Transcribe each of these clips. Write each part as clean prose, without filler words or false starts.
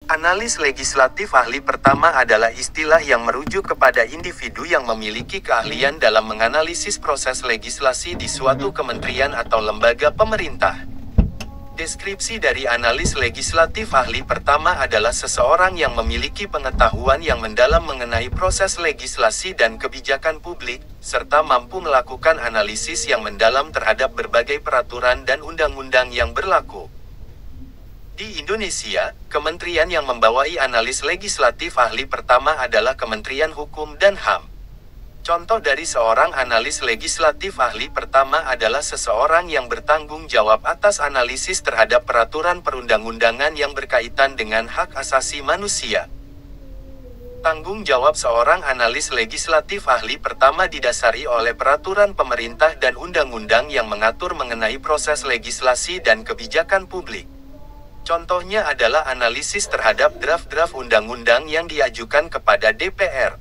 Analis legislatif ahli pertama adalah istilah yang merujuk kepada individu yang memiliki keahlian dalam menganalisis proses legislasi di suatu kementerian atau lembaga pemerintah. Deskripsi dari analis legislatif ahli pertama adalah seseorang yang memiliki pengetahuan yang mendalam mengenai proses legislasi dan kebijakan publik, serta mampu melakukan analisis yang mendalam terhadap berbagai peraturan dan undang-undang yang berlaku. Di Indonesia, kementerian yang membawai analis legislatif ahli pertama adalah Kementerian Hukum dan HAM. Contoh dari seorang analis legislatif ahli pertama adalah seseorang yang bertanggung jawab atas analisis terhadap peraturan perundang-undangan yang berkaitan dengan hak asasi manusia. Tanggung jawab seorang analis legislatif ahli pertama didasari oleh peraturan pemerintah dan undang-undang yang mengatur mengenai proses legislasi dan kebijakan publik. Contohnya adalah analisis terhadap draft-draft undang-undang yang diajukan kepada DPR.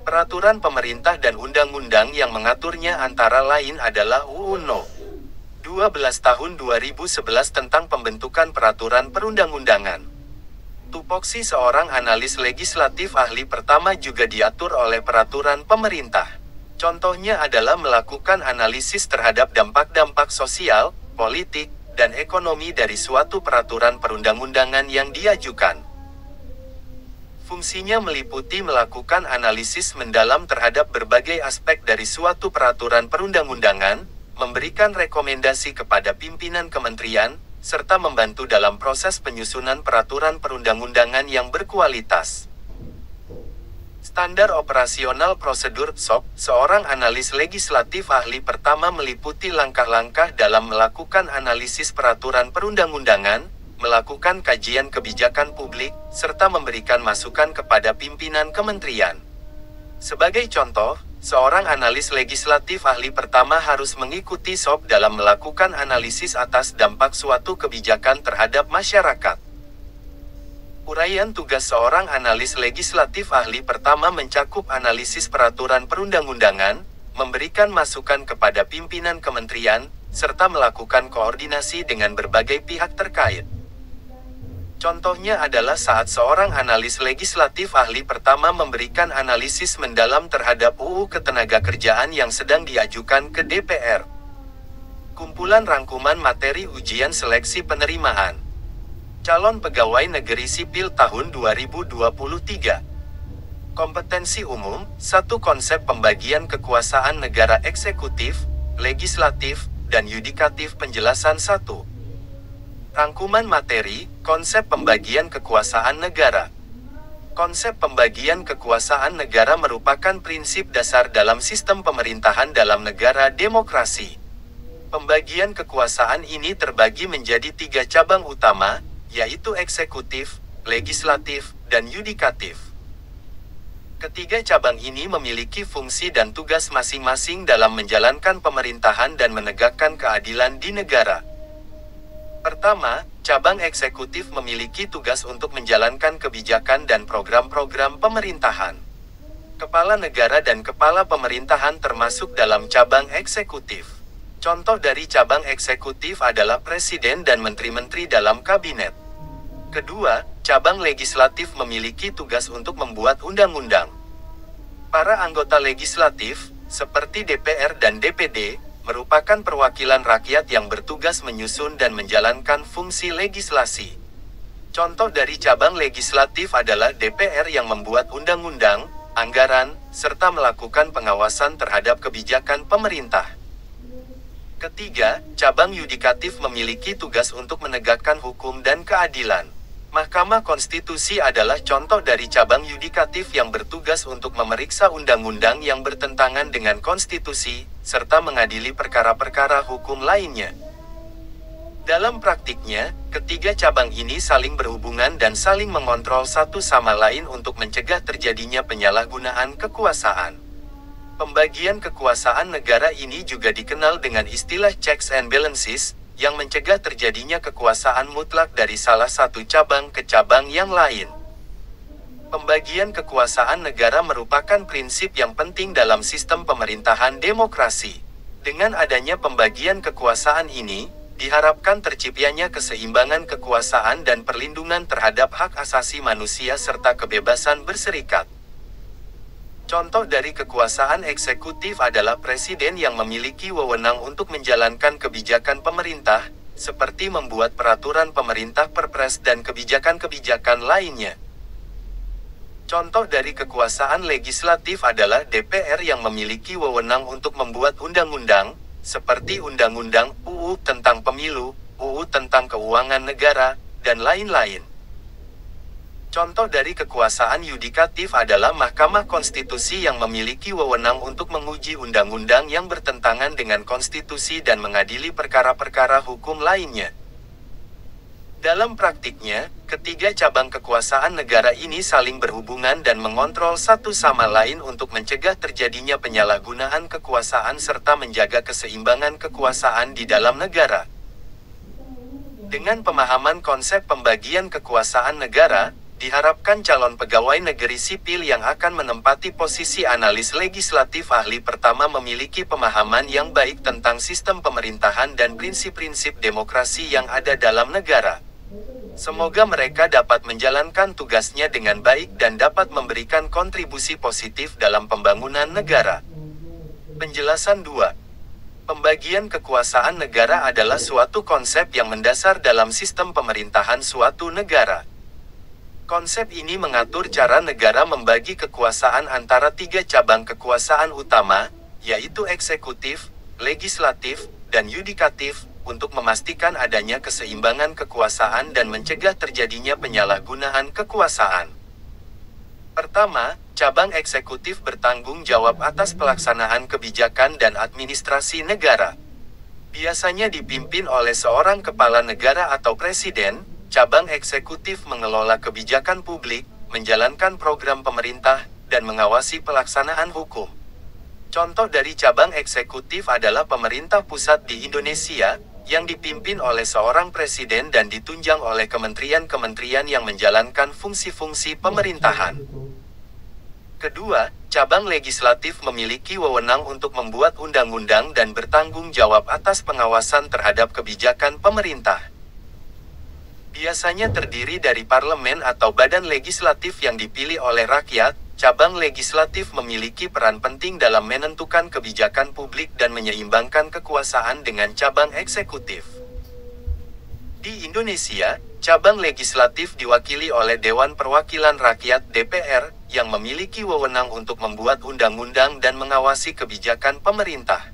Peraturan pemerintah dan undang-undang yang mengaturnya antara lain adalah UU No. 12 Tahun 2011 tentang pembentukan peraturan perundang-undangan. Tupoksi seorang analis legislatif ahli pertama juga diatur oleh peraturan pemerintah. Contohnya adalah melakukan analisis terhadap dampak-dampak sosial, politik, dan ekonomi dari suatu peraturan perundang-undangan yang diajukan. Fungsinya meliputi melakukan analisis mendalam terhadap berbagai aspek dari suatu peraturan perundang-undangan, memberikan rekomendasi kepada pimpinan kementerian, serta membantu dalam proses penyusunan peraturan perundang-undangan yang berkualitas. Standar operasional prosedur (SOP), seorang analis legislatif ahli pertama meliputi langkah-langkah dalam melakukan analisis peraturan perundang-undangan, melakukan kajian kebijakan publik, serta memberikan masukan kepada pimpinan kementerian. Sebagai contoh, seorang analis legislatif ahli pertama harus mengikuti SOP dalam melakukan analisis atas dampak suatu kebijakan terhadap masyarakat. Uraian tugas seorang analis legislatif ahli pertama mencakup analisis peraturan perundang-undangan, memberikan masukan kepada pimpinan kementerian, serta melakukan koordinasi dengan berbagai pihak terkait. Contohnya adalah saat seorang analis legislatif ahli pertama memberikan analisis mendalam terhadap UU Ketenagakerjaan yang sedang diajukan ke DPR. Kumpulan rangkuman materi ujian seleksi penerimaan calon pegawai negeri sipil tahun 2023. Kompetensi umum, 1. Konsep pembagian kekuasaan negara eksekutif, legislatif, dan yudikatif. Penjelasan 1. Rangkuman materi, konsep pembagian kekuasaan negara. Konsep pembagian kekuasaan negara merupakan prinsip dasar dalam sistem pemerintahan dalam negara demokrasi. Pembagian kekuasaan ini terbagi menjadi 3 cabang utama, yaitu eksekutif, legislatif, dan yudikatif. Ketiga cabang ini memiliki fungsi dan tugas masing-masing dalam menjalankan pemerintahan dan menegakkan keadilan di negara. Pertama, cabang eksekutif memiliki tugas untuk menjalankan kebijakan dan program-program pemerintahan. Kepala negara dan kepala pemerintahan termasuk dalam cabang eksekutif. Contoh dari cabang eksekutif adalah presiden dan menteri-menteri dalam kabinet. Kedua, cabang legislatif memiliki tugas untuk membuat undang-undang. Para anggota legislatif, seperti DPR dan DPD, merupakan perwakilan rakyat yang bertugas menyusun dan menjalankan fungsi legislasi. Contoh dari cabang legislatif adalah DPR yang membuat undang-undang, anggaran, serta melakukan pengawasan terhadap kebijakan pemerintah. Ketiga, cabang yudikatif memiliki tugas untuk menegakkan hukum dan keadilan. Mahkamah Konstitusi adalah contoh dari cabang yudikatif yang bertugas untuk memeriksa undang-undang yang bertentangan dengan konstitusi, serta mengadili perkara-perkara hukum lainnya. Dalam praktiknya, ketiga cabang ini saling berhubungan dan saling mengontrol satu sama lain untuk mencegah terjadinya penyalahgunaan kekuasaan. Pembagian kekuasaan negara ini juga dikenal dengan istilah checks and balances, yang mencegah terjadinya kekuasaan mutlak dari salah satu cabang ke cabang yang lain. Pembagian kekuasaan negara merupakan prinsip yang penting dalam sistem pemerintahan demokrasi. Dengan adanya pembagian kekuasaan ini, diharapkan terciptanya keseimbangan kekuasaan dan perlindungan terhadap hak asasi manusia serta kebebasan berserikat. Contoh dari kekuasaan eksekutif adalah presiden yang memiliki wewenang untuk menjalankan kebijakan pemerintah, seperti membuat peraturan pemerintah, perpres, dan kebijakan-kebijakan lainnya. Contoh dari kekuasaan legislatif adalah DPR yang memiliki wewenang untuk membuat undang-undang, seperti Undang-Undang UU tentang Pemilu, UU tentang Keuangan Negara, dan lain-lain. Contoh dari kekuasaan yudikatif adalah Mahkamah Konstitusi yang memiliki wewenang untuk menguji undang-undang yang bertentangan dengan konstitusi dan mengadili perkara-perkara hukum lainnya. Dalam praktiknya, ketiga cabang kekuasaan negara ini saling berhubungan dan mengontrol satu sama lain untuk mencegah terjadinya penyalahgunaan kekuasaan serta menjaga keseimbangan kekuasaan di dalam negara. Dengan pemahaman konsep pembagian kekuasaan negara, diharapkan calon pegawai negeri sipil yang akan menempati posisi analis legislatif ahli pertama memiliki pemahaman yang baik tentang sistem pemerintahan dan prinsip-prinsip demokrasi yang ada dalam negara. Semoga mereka dapat menjalankan tugasnya dengan baik dan dapat memberikan kontribusi positif dalam pembangunan negara. Penjelasan 2. Pembagian kekuasaan negara adalah suatu konsep yang mendasar dalam sistem pemerintahan suatu negara. Konsep ini mengatur cara negara membagi kekuasaan antara tiga cabang kekuasaan utama, yaitu eksekutif, legislatif, dan yudikatif, untuk memastikan adanya keseimbangan kekuasaan dan mencegah terjadinya penyalahgunaan kekuasaan. Pertama, cabang eksekutif bertanggung jawab atas pelaksanaan kebijakan dan administrasi negara. Biasanya dipimpin oleh seorang kepala negara atau presiden. Cabang eksekutif mengelola kebijakan publik, menjalankan program pemerintah, dan mengawasi pelaksanaan hukum. Contoh dari cabang eksekutif adalah pemerintah pusat di Indonesia, yang dipimpin oleh seorang presiden dan ditunjang oleh kementerian-kementerian yang menjalankan fungsi-fungsi pemerintahan. Kedua, cabang legislatif memiliki wewenang untuk membuat undang-undang dan bertanggung jawab atas pengawasan terhadap kebijakan pemerintah. Biasanya terdiri dari parlemen atau badan legislatif yang dipilih oleh rakyat. Cabang legislatif memiliki peran penting dalam menentukan kebijakan publik dan menyeimbangkan kekuasaan dengan cabang eksekutif. Di Indonesia, cabang legislatif diwakili oleh Dewan Perwakilan Rakyat (DPR) yang memiliki wewenang untuk membuat undang-undang dan mengawasi kebijakan pemerintah.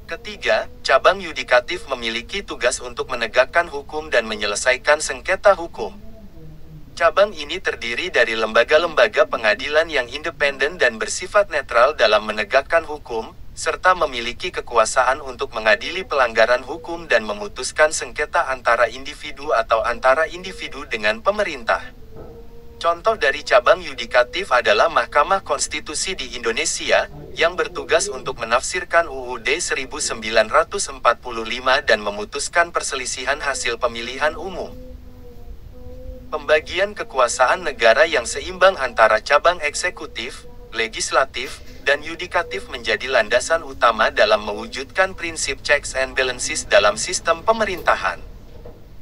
Ketiga, cabang yudikatif memiliki tugas untuk menegakkan hukum dan menyelesaikan sengketa hukum. Cabang ini terdiri dari lembaga-lembaga pengadilan yang independen dan bersifat netral dalam menegakkan hukum, serta memiliki kekuasaan untuk mengadili pelanggaran hukum dan memutuskan sengketa antara individu atau antara individu dengan pemerintah. Contoh dari cabang yudikatif adalah Mahkamah Konstitusi di Indonesia, yang bertugas untuk menafsirkan UUD 1945 dan memutuskan perselisihan hasil pemilihan umum. Pembagian kekuasaan negara yang seimbang antara cabang eksekutif, legislatif, dan yudikatif menjadi landasan utama dalam mewujudkan prinsip checks and balances dalam sistem pemerintahan.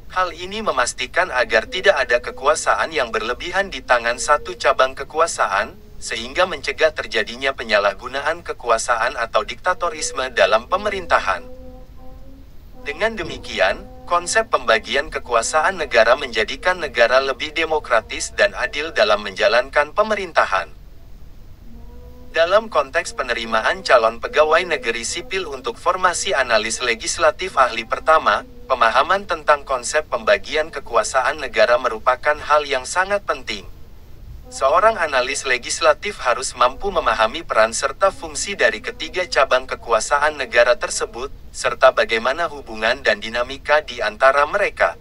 Hal ini memastikan agar tidak ada kekuasaan yang berlebihan di tangan satu cabang kekuasaan, sehingga mencegah terjadinya penyalahgunaan kekuasaan atau diktatorisme dalam pemerintahan. Dengan demikian, konsep pembagian kekuasaan negara menjadikan negara lebih demokratis dan adil dalam menjalankan pemerintahan. Dalam konteks penerimaan calon pegawai negeri sipil untuk formasi analis legislatif ahli pertama, pemahaman tentang konsep pembagian kekuasaan negara merupakan hal yang sangat penting. Seorang analis legislatif harus mampu memahami peran serta fungsi dari ketiga cabang kekuasaan negara tersebut, serta bagaimana hubungan dan dinamika di antara mereka.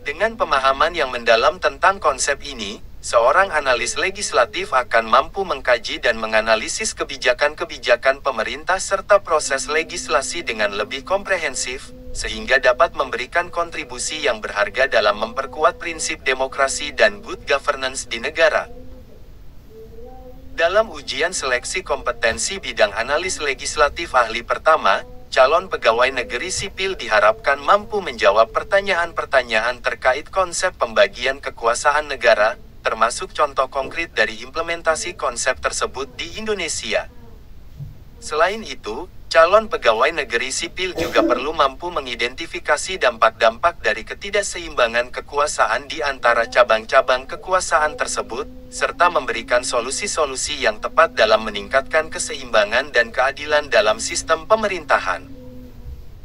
Dengan pemahaman yang mendalam tentang konsep ini, seorang analis legislatif akan mampu mengkaji dan menganalisis kebijakan-kebijakan pemerintah serta proses legislasi dengan lebih komprehensif, sehingga dapat memberikan kontribusi yang berharga dalam memperkuat prinsip demokrasi dan good governance di negara. Dalam ujian seleksi kompetensi bidang analis legislatif ahli pertama, calon pegawai negeri sipil diharapkan mampu menjawab pertanyaan-pertanyaan terkait konsep pembagian kekuasaan negara, termasuk contoh konkret dari implementasi konsep tersebut di Indonesia. Selain itu, calon pegawai negeri sipil juga perlu mampu mengidentifikasi dampak-dampak dari ketidakseimbangan kekuasaan di antara cabang-cabang kekuasaan tersebut, serta memberikan solusi-solusi yang tepat dalam meningkatkan keseimbangan dan keadilan dalam sistem pemerintahan.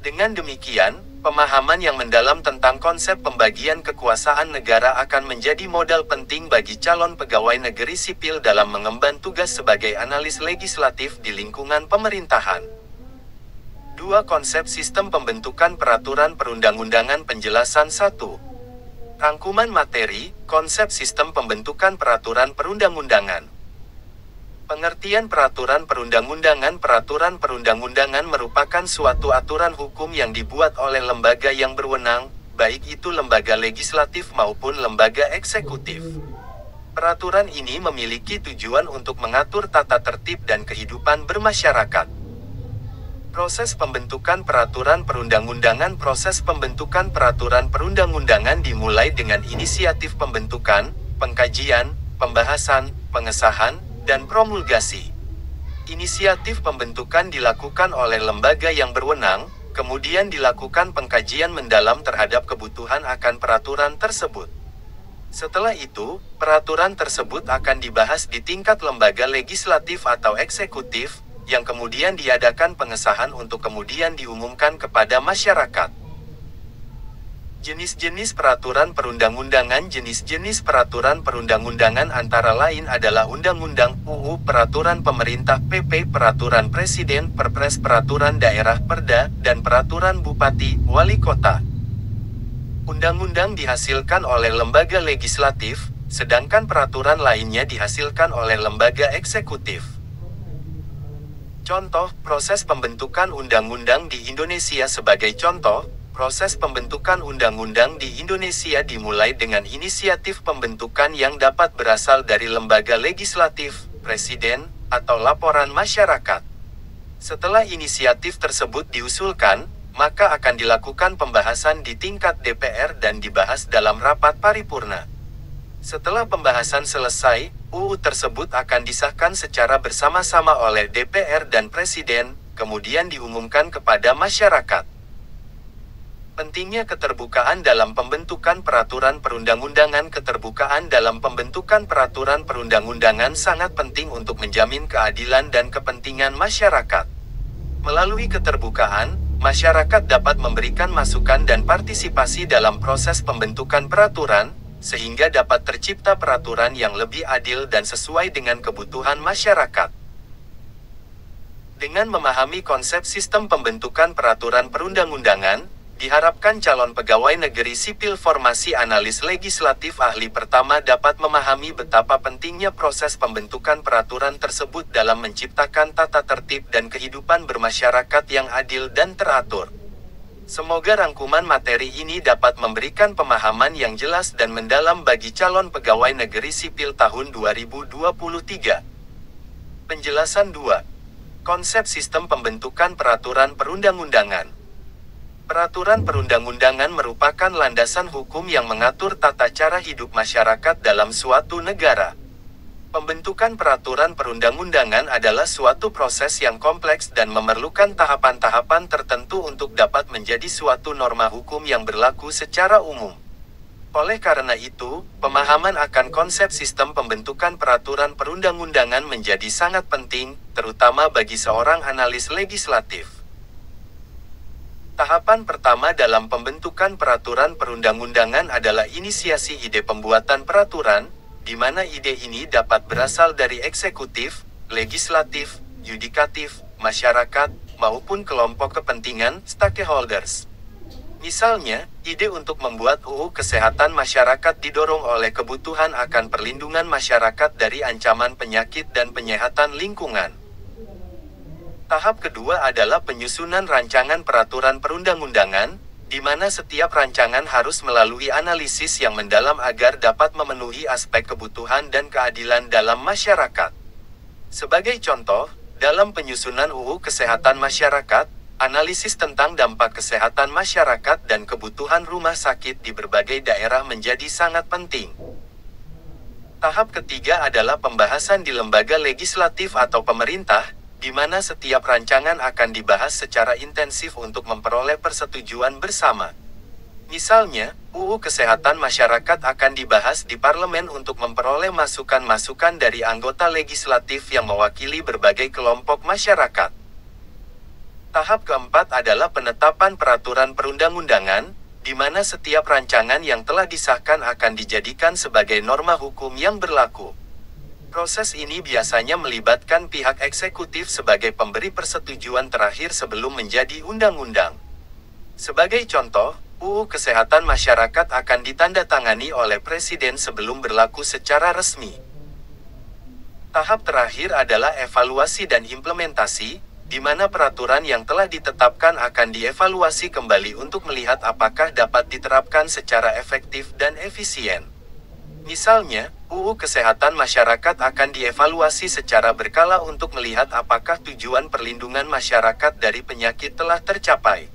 Dengan demikian, pemahaman yang mendalam tentang konsep pembagian kekuasaan negara akan menjadi modal penting bagi calon pegawai negeri sipil dalam mengemban tugas sebagai analis legislatif di lingkungan pemerintahan. 2. Konsep sistem pembentukan peraturan perundang-undangan. Penjelasan 1. Rangkuman materi, konsep sistem pembentukan peraturan perundang-undangan. Pengertian peraturan perundang-undangan. Peraturan perundang-undangan merupakan suatu aturan hukum yang dibuat oleh lembaga yang berwenang, baik itu lembaga legislatif maupun lembaga eksekutif. Peraturan ini memiliki tujuan untuk mengatur tata tertib dan kehidupan bermasyarakat. Proses pembentukan peraturan perundang-undangan. Proses pembentukan peraturan perundang-undangan dimulai dengan inisiatif pembentukan, pengkajian, pembahasan, pengesahan, dan promulgasi. Inisiatif pembentukan dilakukan oleh lembaga yang berwenang, kemudian dilakukan pengkajian mendalam terhadap kebutuhan akan peraturan tersebut. Setelah itu, peraturan tersebut akan dibahas di tingkat lembaga legislatif atau eksekutif, yang kemudian diadakan pengesahan untuk kemudian diumumkan kepada masyarakat. Jenis-jenis peraturan perundang-undangan. Jenis-jenis peraturan perundang-undangan antara lain adalah undang-undang, UU, peraturan pemerintah, PP, peraturan presiden, Perpres, peraturan daerah, Perda, dan peraturan bupati, wali kota. Undang-undang dihasilkan oleh lembaga legislatif, sedangkan peraturan lainnya dihasilkan oleh lembaga eksekutif. Contoh, proses pembentukan undang-undang di Indonesia. Sebagai contoh, proses pembentukan undang-undang di Indonesia dimulai dengan inisiatif pembentukan yang dapat berasal dari lembaga legislatif, presiden, atau laporan masyarakat. Setelah inisiatif tersebut diusulkan, maka akan dilakukan pembahasan di tingkat DPR dan dibahas dalam rapat paripurna. Setelah pembahasan selesai, UU tersebut akan disahkan secara bersama-sama oleh DPR dan presiden, kemudian diumumkan kepada masyarakat. Pentingnya keterbukaan dalam pembentukan peraturan perundang-undangan. Keterbukaan dalam pembentukan peraturan perundang-undangan sangat penting untuk menjamin keadilan dan kepentingan masyarakat. Melalui keterbukaan, masyarakat dapat memberikan masukan dan partisipasi dalam proses pembentukan peraturan, sehingga dapat tercipta peraturan yang lebih adil dan sesuai dengan kebutuhan masyarakat. Dengan memahami konsep sistem pembentukan peraturan perundang-undangan, diharapkan calon pegawai negeri sipil formasi analis legislatif ahli pertama dapat memahami betapa pentingnya proses pembentukan peraturan tersebut dalam menciptakan tata tertib dan kehidupan bermasyarakat yang adil dan teratur. Semoga rangkuman materi ini dapat memberikan pemahaman yang jelas dan mendalam bagi calon pegawai negeri sipil tahun 2023. Penjelasan 2. Konsep sistem pembentukan peraturan perundang-undangan. Peraturan perundang-undangan merupakan landasan hukum yang mengatur tata cara hidup masyarakat dalam suatu negara. Pembentukan peraturan perundang-undangan adalah suatu proses yang kompleks dan memerlukan tahapan-tahapan tertentu untuk dapat menjadi suatu norma hukum yang berlaku secara umum. Oleh karena itu, pemahaman akan konsep sistem pembentukan peraturan perundang-undangan menjadi sangat penting, terutama bagi seorang analis legislatif. Tahapan pertama dalam pembentukan peraturan perundang-undangan adalah inisiasi ide pembuatan peraturan, di mana ide ini dapat berasal dari eksekutif, legislatif, yudikatif, masyarakat, maupun kelompok kepentingan, stakeholders. Misalnya, ide untuk membuat UU Kesehatan Masyarakat didorong oleh kebutuhan akan perlindungan masyarakat dari ancaman penyakit dan penyehatan lingkungan. Tahap kedua adalah penyusunan rancangan peraturan perundang-undangan, di mana setiap rancangan harus melalui analisis yang mendalam agar dapat memenuhi aspek kebutuhan dan keadilan dalam masyarakat. Sebagai contoh, dalam penyusunan UU Kesehatan Masyarakat, Analisis tentang dampak kesehatan masyarakat dan kebutuhan rumah sakit di berbagai daerah menjadi sangat penting. Tahap ketiga adalah pembahasan di lembaga legislatif atau pemerintah, di mana setiap rancangan akan dibahas secara intensif untuk memperoleh persetujuan bersama. Misalnya, UU Kesehatan Masyarakat akan dibahas di parlemen untuk memperoleh masukan-masukan dari anggota legislatif yang mewakili berbagai kelompok masyarakat. Tahap keempat adalah penetapan peraturan perundang-undangan, di mana setiap rancangan yang telah disahkan akan dijadikan sebagai norma hukum yang berlaku. Proses ini biasanya melibatkan pihak eksekutif sebagai pemberi persetujuan terakhir sebelum menjadi undang-undang. Sebagai contoh, UU Kesehatan Masyarakat akan ditandatangani oleh Presiden sebelum berlaku secara resmi. Tahap terakhir adalah evaluasi dan implementasi, di mana peraturan yang telah ditetapkan akan dievaluasi kembali untuk melihat apakah dapat diterapkan secara efektif dan efisien. Misalnya, UU Kesehatan Masyarakat akan dievaluasi secara berkala untuk melihat apakah tujuan perlindungan masyarakat dari penyakit telah tercapai.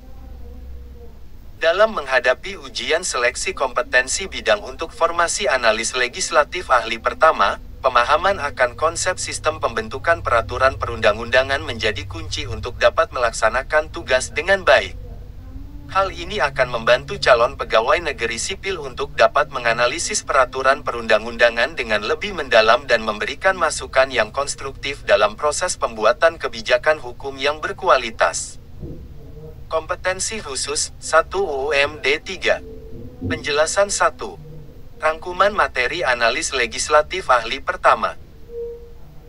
Dalam menghadapi ujian seleksi kompetensi bidang untuk formasi analis legislatif ahli pertama, pemahaman akan konsep sistem pembentukan peraturan perundang-undangan menjadi kunci untuk dapat melaksanakan tugas dengan baik. Hal ini akan membantu calon pegawai negeri sipil untuk dapat menganalisis peraturan perundang-undangan dengan lebih mendalam dan memberikan masukan yang konstruktif dalam proses pembuatan kebijakan hukum yang berkualitas. Kompetensi khusus 1 UUMD 3. Penjelasan 1. Rangkuman materi analis legislatif ahli pertama.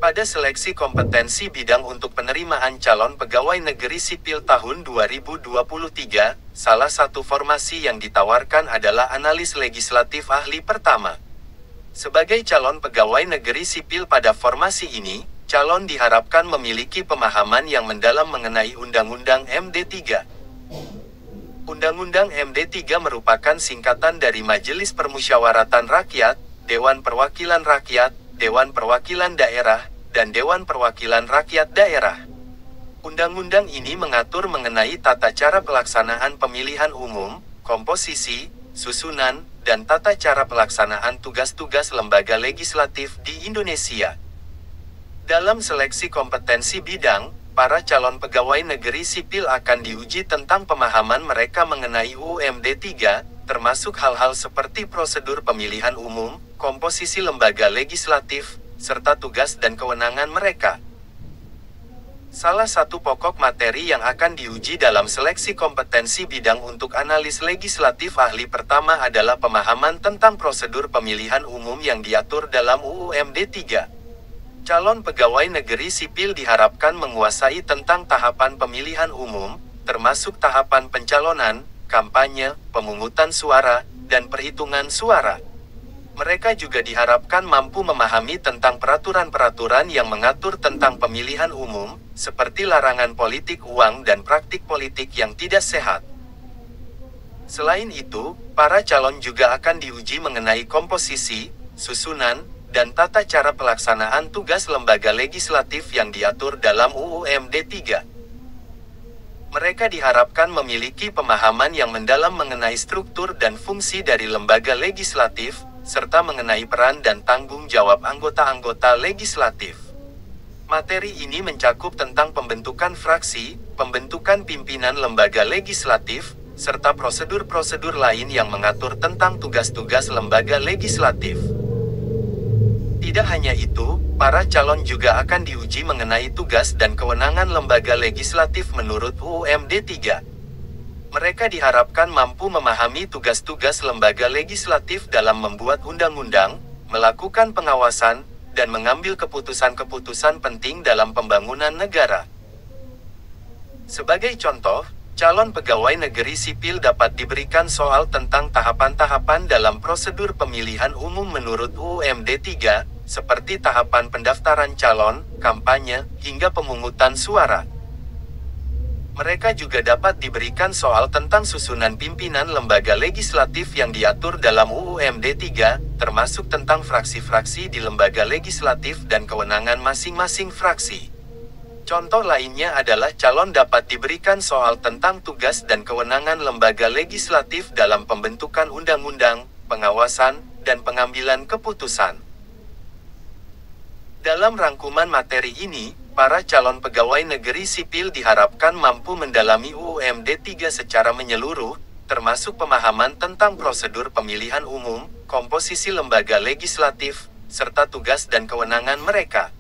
Pada seleksi kompetensi bidang untuk penerimaan calon pegawai negeri sipil tahun 2023, salah satu formasi yang ditawarkan adalah analis legislatif ahli pertama. Sebagai calon pegawai negeri sipil pada formasi ini, calon diharapkan memiliki pemahaman yang mendalam mengenai Undang-Undang MD 3. Undang-Undang MD 3 merupakan singkatan dari Majelis Permusyawaratan Rakyat, Dewan Perwakilan Rakyat, Dewan Perwakilan Daerah, dan Dewan Perwakilan Rakyat Daerah. Undang-undang ini mengatur mengenai tata cara pelaksanaan pemilihan umum, komposisi, susunan, dan tata cara pelaksanaan tugas-tugas lembaga legislatif di Indonesia. Dalam seleksi kompetensi bidang, para calon pegawai negeri sipil akan diuji tentang pemahaman mereka mengenai UUMD 3, termasuk hal-hal seperti prosedur pemilihan umum, komposisi lembaga legislatif, serta tugas dan kewenangan mereka. Salah satu pokok materi yang akan diuji dalam seleksi kompetensi bidang untuk analis legislatif ahli pertama adalah pemahaman tentang prosedur pemilihan umum yang diatur dalam UUMD 3. Calon pegawai negeri sipil diharapkan menguasai tentang tahapan pemilihan umum, termasuk tahapan pencalonan, kampanye, pemungutan suara, dan perhitungan suara. Mereka juga diharapkan mampu memahami tentang peraturan-peraturan yang mengatur tentang pemilihan umum, seperti larangan politik uang dan praktik politik yang tidak sehat. Selain itu, para calon juga akan diuji mengenai komposisi, susunan, dan tata cara pelaksanaan tugas lembaga legislatif yang diatur dalam UUMD 3. Mereka diharapkan memiliki pemahaman yang mendalam mengenai struktur dan fungsi dari lembaga legislatif, serta mengenai peran dan tanggung jawab anggota-anggota legislatif. Materi ini mencakup tentang pembentukan fraksi, pembentukan pimpinan lembaga legislatif, serta prosedur-prosedur lain yang mengatur tentang tugas-tugas lembaga legislatif. Tidak hanya itu, para calon juga akan diuji mengenai tugas dan kewenangan lembaga legislatif menurut UUMD 3. Mereka diharapkan mampu memahami tugas-tugas lembaga legislatif dalam membuat undang-undang, melakukan pengawasan, dan mengambil keputusan-keputusan penting dalam pembangunan negara. Sebagai contoh, calon pegawai negeri sipil dapat diberikan soal tentang tahapan-tahapan dalam prosedur pemilihan umum menurut UUMD 3, seperti tahapan pendaftaran calon, kampanye, hingga pemungutan suara. Mereka juga dapat diberikan soal tentang susunan pimpinan lembaga legislatif yang diatur dalam UUMD 3, termasuk tentang fraksi-fraksi di lembaga legislatif dan kewenangan masing-masing fraksi. Contoh lainnya adalah calon dapat diberikan soal tentang tugas dan kewenangan lembaga legislatif dalam pembentukan undang-undang, pengawasan, dan pengambilan keputusan. Dalam rangkuman materi ini, para calon pegawai negeri sipil diharapkan mampu mendalami UUMD 3 secara menyeluruh, termasuk pemahaman tentang prosedur pemilihan umum, komposisi lembaga legislatif, serta tugas dan kewenangan mereka.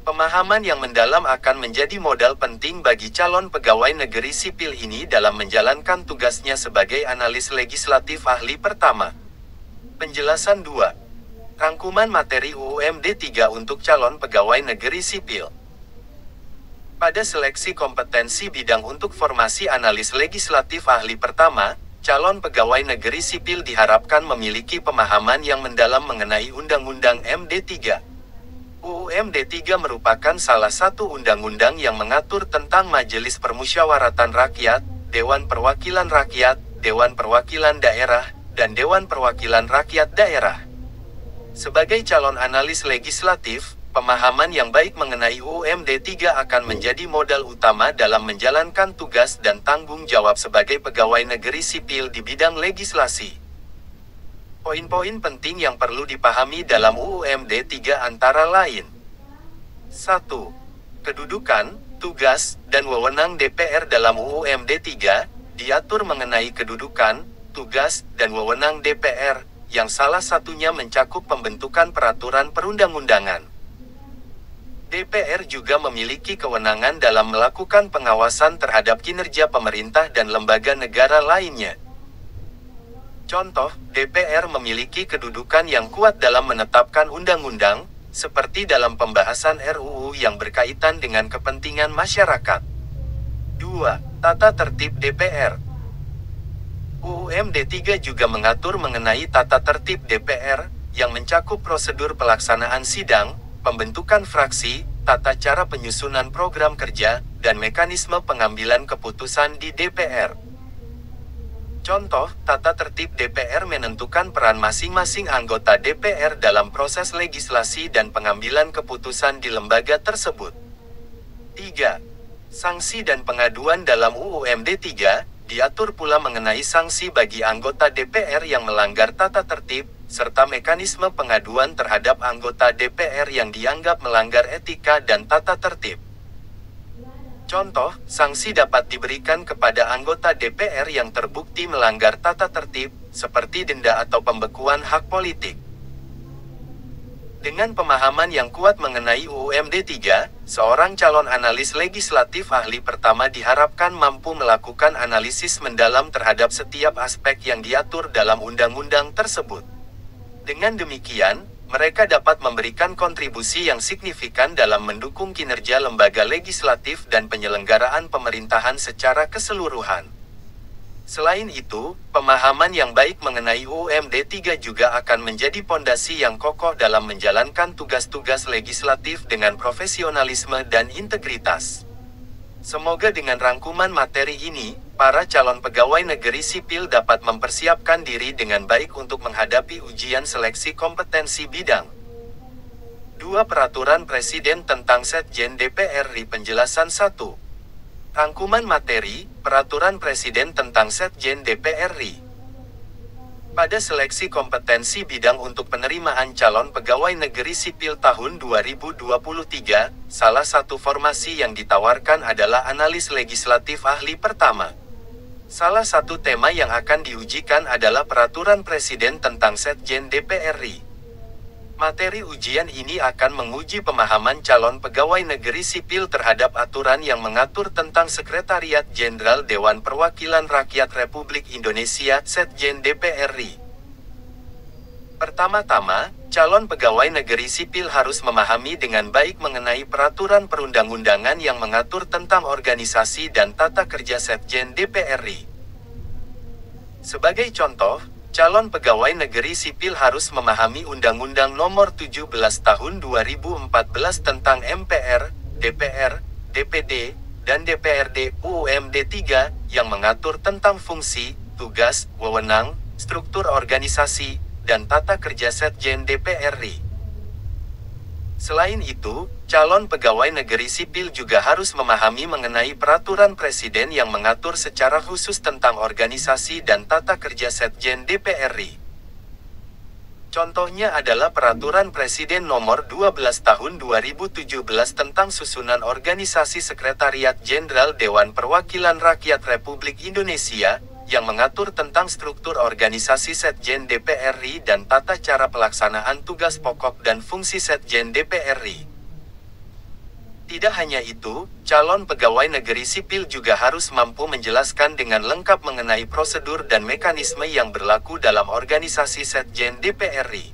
Pemahaman yang mendalam akan menjadi modal penting bagi calon pegawai negeri sipil ini dalam menjalankan tugasnya sebagai analis legislatif ahli pertama. Penjelasan 2. Rangkuman materi UUMD 3 untuk calon pegawai negeri sipil. Pada seleksi kompetensi bidang untuk formasi analis legislatif ahli pertama, calon pegawai negeri sipil diharapkan memiliki pemahaman yang mendalam mengenai Undang-Undang MD 3. UUMD 3 merupakan salah satu undang-undang yang mengatur tentang Majelis Permusyawaratan Rakyat, Dewan Perwakilan Rakyat, Dewan Perwakilan Daerah, dan Dewan Perwakilan Rakyat Daerah. Sebagai calon analis legislatif, pemahaman yang baik mengenai UUMD 3 akan menjadi modal utama dalam menjalankan tugas dan tanggung jawab sebagai pegawai negeri sipil di bidang legislasi. Poin-poin penting yang perlu dipahami dalam UUMD 3 antara lain. 1. Kedudukan, tugas, dan wewenang DPR dalam UUMD 3, diatur mengenai kedudukan, tugas, dan wewenang DPR, yang salah satunya mencakup pembentukan peraturan perundang-undangan. DPR juga memiliki kewenangan dalam melakukan pengawasan terhadap kinerja pemerintah dan lembaga negara lainnya. Contoh, DPR memiliki kedudukan yang kuat dalam menetapkan undang-undang, seperti dalam pembahasan RUU yang berkaitan dengan kepentingan masyarakat. 2. Tata tertib DPR. UUMD 3 juga mengatur mengenai tata tertib DPR, yang mencakup prosedur pelaksanaan sidang, pembentukan fraksi, tata cara penyusunan program kerja, dan mekanisme pengambilan keputusan di DPR. Contoh, tata tertib DPR menentukan peran masing-masing anggota DPR dalam proses legislasi dan pengambilan keputusan di lembaga tersebut. 3. Sanksi dan pengaduan dalam UUMD 3, diatur pula mengenai sanksi bagi anggota DPR yang melanggar tata tertib, serta mekanisme pengaduan terhadap anggota DPR yang dianggap melanggar etika dan tata tertib. Contoh, sanksi dapat diberikan kepada anggota DPR yang terbukti melanggar tata tertib, seperti denda atau pembekuan hak politik. Dengan pemahaman yang kuat mengenai UUMD 3, seorang calon analis legislatif ahli pertama diharapkan mampu melakukan analisis mendalam terhadap setiap aspek yang diatur dalam undang-undang tersebut. Dengan demikian, mereka dapat memberikan kontribusi yang signifikan dalam mendukung kinerja lembaga legislatif dan penyelenggaraan pemerintahan secara keseluruhan. Selain itu, pemahaman yang baik mengenai UUMD 3 juga akan menjadi pondasi yang kokoh dalam menjalankan tugas-tugas legislatif dengan profesionalisme dan integritas. Semoga dengan rangkuman materi ini, para calon pegawai negeri sipil dapat mempersiapkan diri dengan baik untuk menghadapi ujian seleksi kompetensi bidang. 2. Peraturan Presiden tentang Setjen DPR RI. Penjelasan 1. Rangkuman materi, Peraturan Presiden tentang Setjen DPR RI. Pada seleksi kompetensi bidang untuk penerimaan calon pegawai negeri sipil tahun 2023, salah satu formasi yang ditawarkan adalah analis legislatif ahli pertama. Salah satu tema yang akan diujikan adalah Peraturan Presiden tentang Setjen DPR RI. Materi ujian ini akan menguji pemahaman calon pegawai negeri sipil terhadap aturan yang mengatur tentang Sekretariat Jenderal Dewan Perwakilan Rakyat Republik Indonesia Setjen DPR RI. Pertama-tama, calon pegawai negeri sipil harus memahami dengan baik mengenai peraturan perundang-undangan yang mengatur tentang organisasi dan tata kerja Setjen DPR RI. Sebagai contoh, calon pegawai negeri sipil harus memahami Undang-Undang Nomor 17 Tahun 2014 tentang MPR, DPR, DPD, dan DPRD UUMD 3 yang mengatur tentang fungsi, tugas, wewenang, struktur organisasi, dan tata kerja Setjen DPR RI. Selain itu, calon pegawai negeri sipil juga harus memahami mengenai peraturan presiden yang mengatur secara khusus tentang organisasi dan tata kerja Setjen DPR RI. Contohnya adalah Peraturan Presiden Nomor 12 Tahun 2017 tentang susunan organisasi Sekretariat Jenderal Dewan Perwakilan Rakyat Republik Indonesia, yang mengatur tentang struktur organisasi Setjen DPR RI dan tata cara pelaksanaan tugas pokok dan fungsi Setjen DPR RI. Tidak hanya itu, calon pegawai negeri sipil juga harus mampu menjelaskan dengan lengkap mengenai prosedur dan mekanisme yang berlaku dalam organisasi Setjen DPR RI.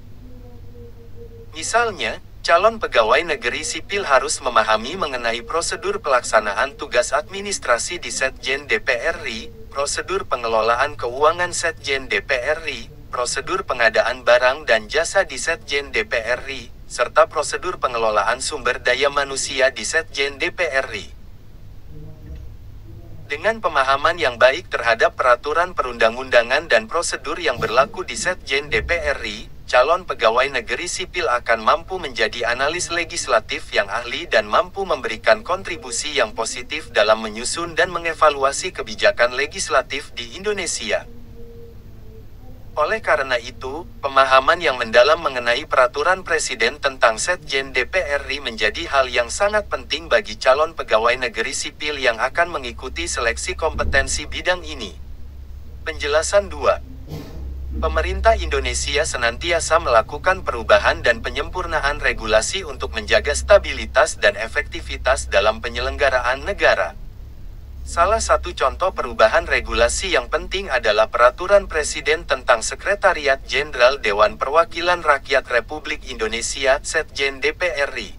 Misalnya, calon pegawai negeri sipil harus memahami mengenai prosedur pelaksanaan tugas administrasi di Setjen DPR RI, prosedur pengelolaan keuangan Setjen DPR RI, prosedur pengadaan barang dan jasa di Setjen DPR RI, serta prosedur pengelolaan sumber daya manusia di Setjen DPR RI. Dengan pemahaman yang baik terhadap peraturan perundang-undangan dan prosedur yang berlaku di Setjen DPR RI, calon pegawai negeri sipil akan mampu menjadi analis legislatif yang ahli dan mampu memberikan kontribusi yang positif dalam menyusun dan mengevaluasi kebijakan legislatif di Indonesia. Oleh karena itu, pemahaman yang mendalam mengenai peraturan presiden tentang Setjen DPR RI menjadi hal yang sangat penting bagi calon pegawai negeri sipil yang akan mengikuti seleksi kompetensi bidang ini. Penjelasan 2. Pemerintah Indonesia senantiasa melakukan perubahan dan penyempurnaan regulasi untuk menjaga stabilitas dan efektivitas dalam penyelenggaraan negara. Salah satu contoh perubahan regulasi yang penting adalah Peraturan Presiden tentang Sekretariat Jenderal Dewan Perwakilan Rakyat Republik Indonesia (Setjen DPR RI).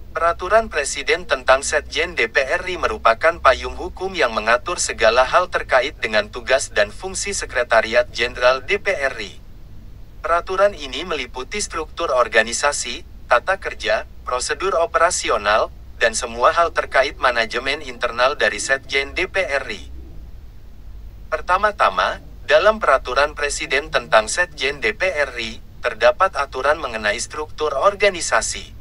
Peraturan Presiden tentang Setjen DPR RI merupakan payung hukum yang mengatur segala hal terkait dengan tugas dan fungsi Sekretariat Jenderal DPR RI. Peraturan ini meliputi struktur organisasi, tata kerja, prosedur operasional, dan semua hal terkait manajemen internal dari Setjen DPR RI. Pertama-tama, dalam Peraturan Presiden tentang Setjen DPR RI, terdapat aturan mengenai struktur organisasi.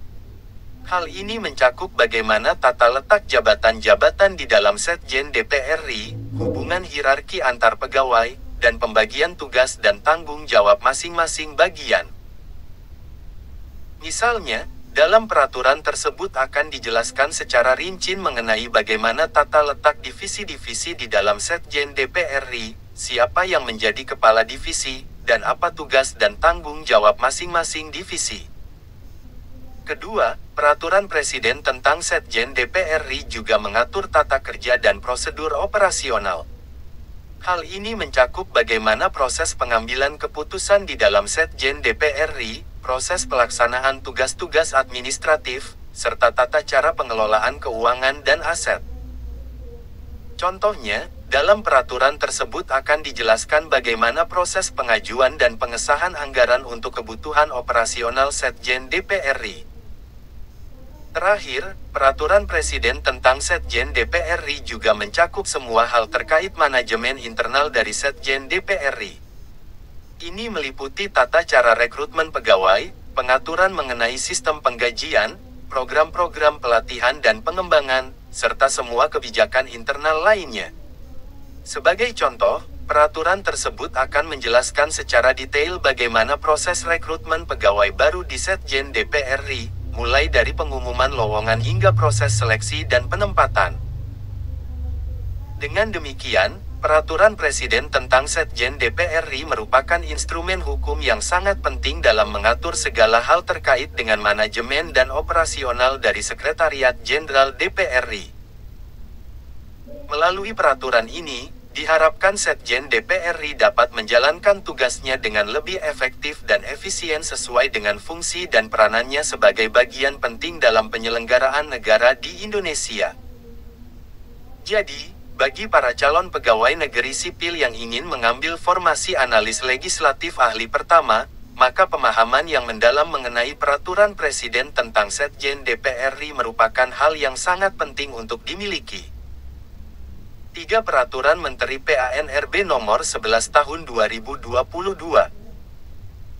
Hal ini mencakup bagaimana tata letak jabatan-jabatan di dalam Setjen DPR RI, hubungan hierarki antar pegawai, dan pembagian tugas dan tanggung jawab masing-masing bagian. Misalnya, dalam peraturan tersebut akan dijelaskan secara rinci mengenai bagaimana tata letak divisi-divisi di dalam Setjen DPR RI, siapa yang menjadi kepala divisi, dan apa tugas dan tanggung jawab masing-masing divisi. Kedua, Peraturan Presiden tentang Setjen DPR RI juga mengatur tata kerja dan prosedur operasional. Hal ini mencakup bagaimana proses pengambilan keputusan di dalam Setjen DPR RI, proses pelaksanaan tugas-tugas administratif, serta tata cara pengelolaan keuangan dan aset. Contohnya, dalam peraturan tersebut akan dijelaskan bagaimana proses pengajuan dan pengesahan anggaran untuk kebutuhan operasional Setjen DPR RI. Terakhir, Peraturan Presiden tentang Setjen DPR RI juga mencakup semua hal terkait manajemen internal dari Setjen DPR RI. Ini meliputi tata cara rekrutmen pegawai, pengaturan mengenai sistem penggajian, program-program pelatihan dan pengembangan, serta semua kebijakan internal lainnya. Sebagai contoh, peraturan tersebut akan menjelaskan secara detail bagaimana proses rekrutmen pegawai baru di Setjen DPR RI, mulai dari pengumuman lowongan hingga proses seleksi dan penempatan. Dengan demikian, Peraturan Presiden tentang Setjen DPR RI merupakan instrumen hukum yang sangat penting dalam mengatur segala hal terkait dengan manajemen dan operasional dari Sekretariat Jenderal DPR RI. Melalui peraturan ini, diharapkan Setjen DPR RI dapat menjalankan tugasnya dengan lebih efektif dan efisien sesuai dengan fungsi dan peranannya sebagai bagian penting dalam penyelenggaraan negara di Indonesia. Jadi, bagi para calon pegawai negeri sipil yang ingin mengambil formasi analis legislatif ahli pertama, maka pemahaman yang mendalam mengenai Peraturan Presiden tentang Setjen DPR RI merupakan hal yang sangat penting untuk dimiliki. 3. Peraturan Menteri PANRB Nomor 11 Tahun 2022.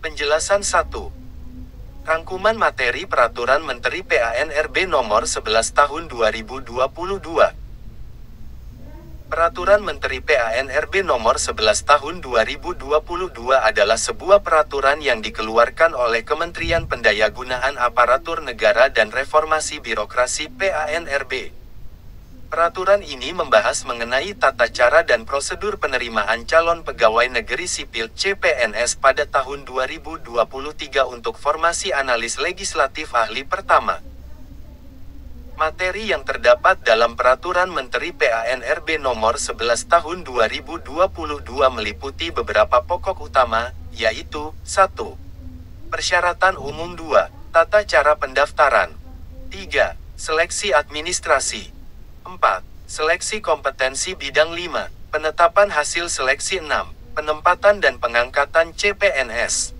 Penjelasan 1. Rangkuman materi Peraturan Menteri PANRB Nomor 11 Tahun 2022. Peraturan Menteri PANRB Nomor 11 Tahun 2022 adalah sebuah peraturan yang dikeluarkan oleh Kementerian Pendayagunaan Aparatur Negara dan Reformasi Birokrasi PANRB. Peraturan ini membahas mengenai tata cara dan prosedur penerimaan calon pegawai negeri sipil CPNS pada tahun 2023 untuk formasi analis legislatif ahli pertama. Materi yang terdapat dalam Peraturan Menteri PANRB Nomor 11 Tahun 2022 meliputi beberapa pokok utama, yaitu 1. Persyaratan umum 2. Tata cara pendaftaran 3. Seleksi administrasi 4. Seleksi kompetensi bidang 5. Penetapan hasil seleksi 6. Penempatan dan pengangkatan CPNS.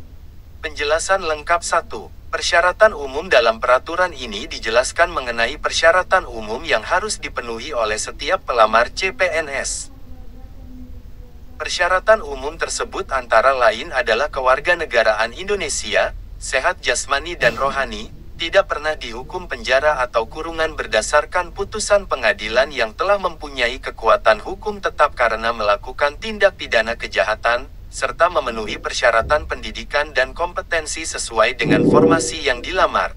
Penjelasan lengkap 1. Persyaratan umum dalam peraturan ini dijelaskan mengenai persyaratan umum yang harus dipenuhi oleh setiap pelamar CPNS. Persyaratan umum tersebut antara lain adalah kewarganegaraan Indonesia, sehat jasmani dan rohani, tidak pernah dihukum penjara atau kurungan berdasarkan putusan pengadilan yang telah mempunyai kekuatan hukum tetap karena melakukan tindak pidana kejahatan, serta memenuhi persyaratan pendidikan dan kompetensi sesuai dengan formasi yang dilamar.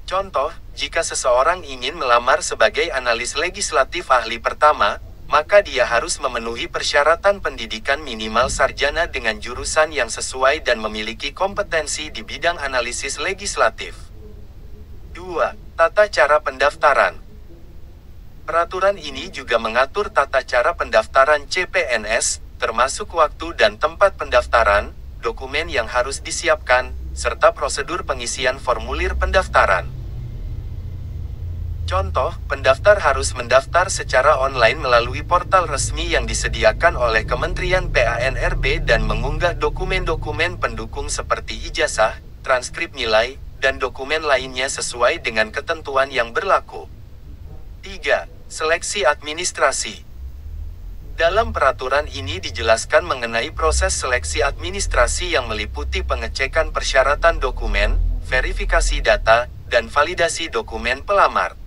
Contoh, jika seseorang ingin melamar sebagai analis legislatif ahli pertama, maka dia harus memenuhi persyaratan pendidikan minimal sarjana dengan jurusan yang sesuai dan memiliki kompetensi di bidang analisis legislatif. 2. Tata cara pendaftaran. Peraturan ini juga mengatur tata cara pendaftaran CPNS, termasuk waktu dan tempat pendaftaran, dokumen yang harus disiapkan, serta prosedur pengisian formulir pendaftaran. Contoh, pendaftar harus mendaftar secara online melalui portal resmi yang disediakan oleh Kementerian PANRB dan mengunggah dokumen-dokumen pendukung seperti ijazah, transkrip nilai, dan dokumen lainnya sesuai dengan ketentuan yang berlaku. 3. Seleksi administrasi. Dalam peraturan ini dijelaskan mengenai proses seleksi administrasi yang meliputi pengecekan persyaratan dokumen, verifikasi data, dan validasi dokumen pelamar.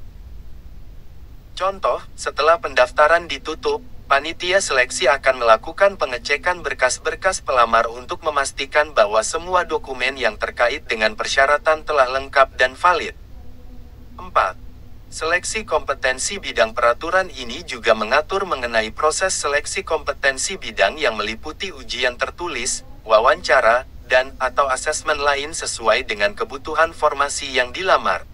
Contoh, setelah pendaftaran ditutup, panitia seleksi akan melakukan pengecekan berkas-berkas pelamar untuk memastikan bahwa semua dokumen yang terkait dengan persyaratan telah lengkap dan valid. 4. Seleksi kompetensi bidang. Peraturan ini juga mengatur mengenai proses seleksi kompetensi bidang yang meliputi ujian tertulis, wawancara, dan atau asesmen lain sesuai dengan kebutuhan formasi yang dilamar.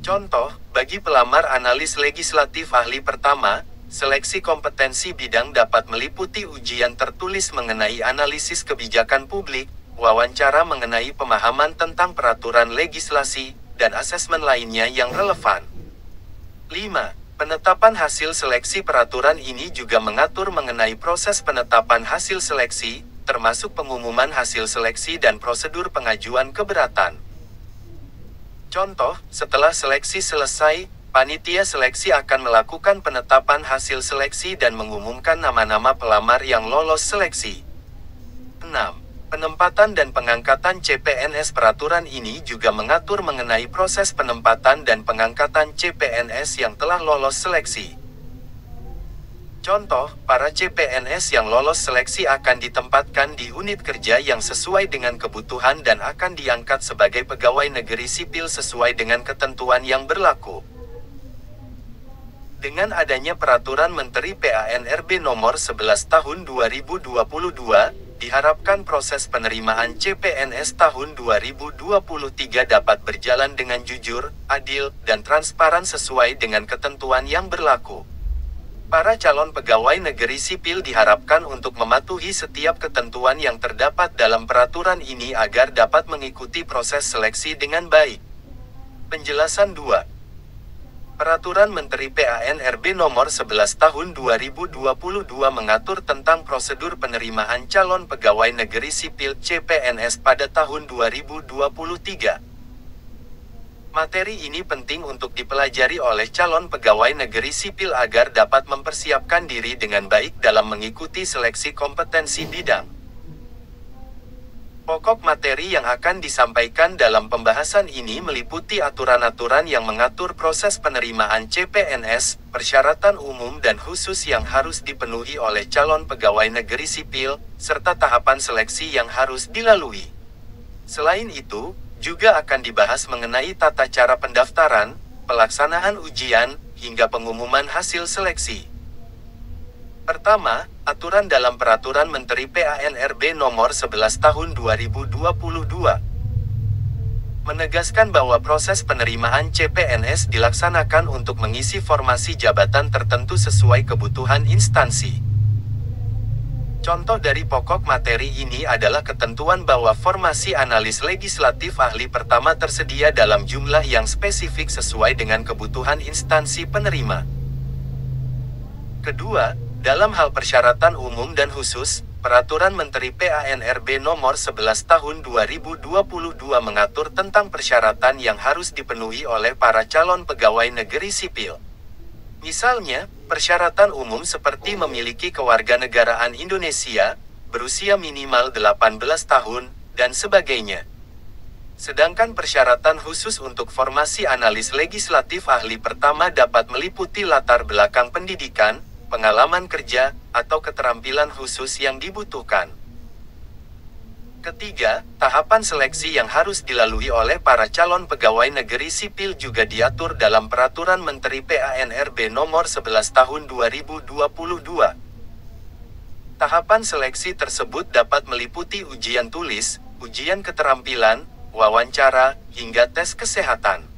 Contoh, bagi pelamar analis legislatif ahli pertama, seleksi kompetensi bidang dapat meliputi ujian tertulis mengenai analisis kebijakan publik, wawancara mengenai pemahaman tentang peraturan legislasi, dan asesmen lainnya yang relevan. 5. Penetapan hasil seleksi. Peraturan ini juga mengatur mengenai proses penetapan hasil seleksi, termasuk pengumuman hasil seleksi dan prosedur pengajuan keberatan. Contoh, setelah seleksi selesai, panitia seleksi akan melakukan penetapan hasil seleksi dan mengumumkan nama-nama pelamar yang lolos seleksi. 6. Penempatan dan pengangkatan CPNS. Peraturan ini juga mengatur mengenai proses penempatan dan pengangkatan CPNS yang telah lolos seleksi. Contoh, para CPNS yang lolos seleksi akan ditempatkan di unit kerja yang sesuai dengan kebutuhan dan akan diangkat sebagai pegawai negeri sipil sesuai dengan ketentuan yang berlaku. Dengan adanya Peraturan Menteri PANRB Nomor 11 Tahun 2022, diharapkan proses penerimaan CPNS tahun 2023 dapat berjalan dengan jujur, adil, dan transparan sesuai dengan ketentuan yang berlaku. Para calon pegawai negeri sipil diharapkan untuk mematuhi setiap ketentuan yang terdapat dalam peraturan ini agar dapat mengikuti proses seleksi dengan baik. Penjelasan 2. Peraturan Menteri PANRB Nomor 11 Tahun 2022 mengatur tentang prosedur penerimaan calon pegawai negeri sipil CPNS pada tahun 2023. Materi ini penting untuk dipelajari oleh calon pegawai negeri sipil agar dapat mempersiapkan diri dengan baik dalam mengikuti seleksi kompetensi bidang. Pokok materi yang akan disampaikan dalam pembahasan ini meliputi aturan-aturan yang mengatur proses penerimaan CPNS, persyaratan umum dan khusus yang harus dipenuhi oleh calon pegawai negeri sipil, serta tahapan seleksi yang harus dilalui. Selain itu, juga akan dibahas mengenai tata cara pendaftaran, pelaksanaan ujian, hingga pengumuman hasil seleksi. Pertama, aturan dalam Peraturan Menteri PANRB Nomor 11 Tahun 2022 menegaskan bahwa proses penerimaan CPNS dilaksanakan untuk mengisi formasi jabatan tertentu sesuai kebutuhan instansi. Contoh dari pokok materi ini adalah ketentuan bahwa formasi analis legislatif ahli pertama tersedia dalam jumlah yang spesifik sesuai dengan kebutuhan instansi penerima. Kedua, dalam hal persyaratan umum dan khusus, Peraturan Menteri PANRB Nomor 11 Tahun 2022 mengatur tentang persyaratan yang harus dipenuhi oleh para calon pegawai negeri sipil. Misalnya, persyaratan umum seperti memiliki kewarganegaraan Indonesia, berusia minimal 18 tahun, dan sebagainya. Sedangkan persyaratan khusus untuk formasi analis legislatif ahli pertama dapat meliputi latar belakang pendidikan, pengalaman kerja, atau keterampilan khusus yang dibutuhkan. Ketiga, tahapan seleksi yang harus dilalui oleh para calon pegawai negeri sipil juga diatur dalam Peraturan Menteri PANRB Nomor 11 Tahun 2022. Tahapan seleksi tersebut dapat meliputi ujian tulis, ujian keterampilan, wawancara, hingga tes kesehatan.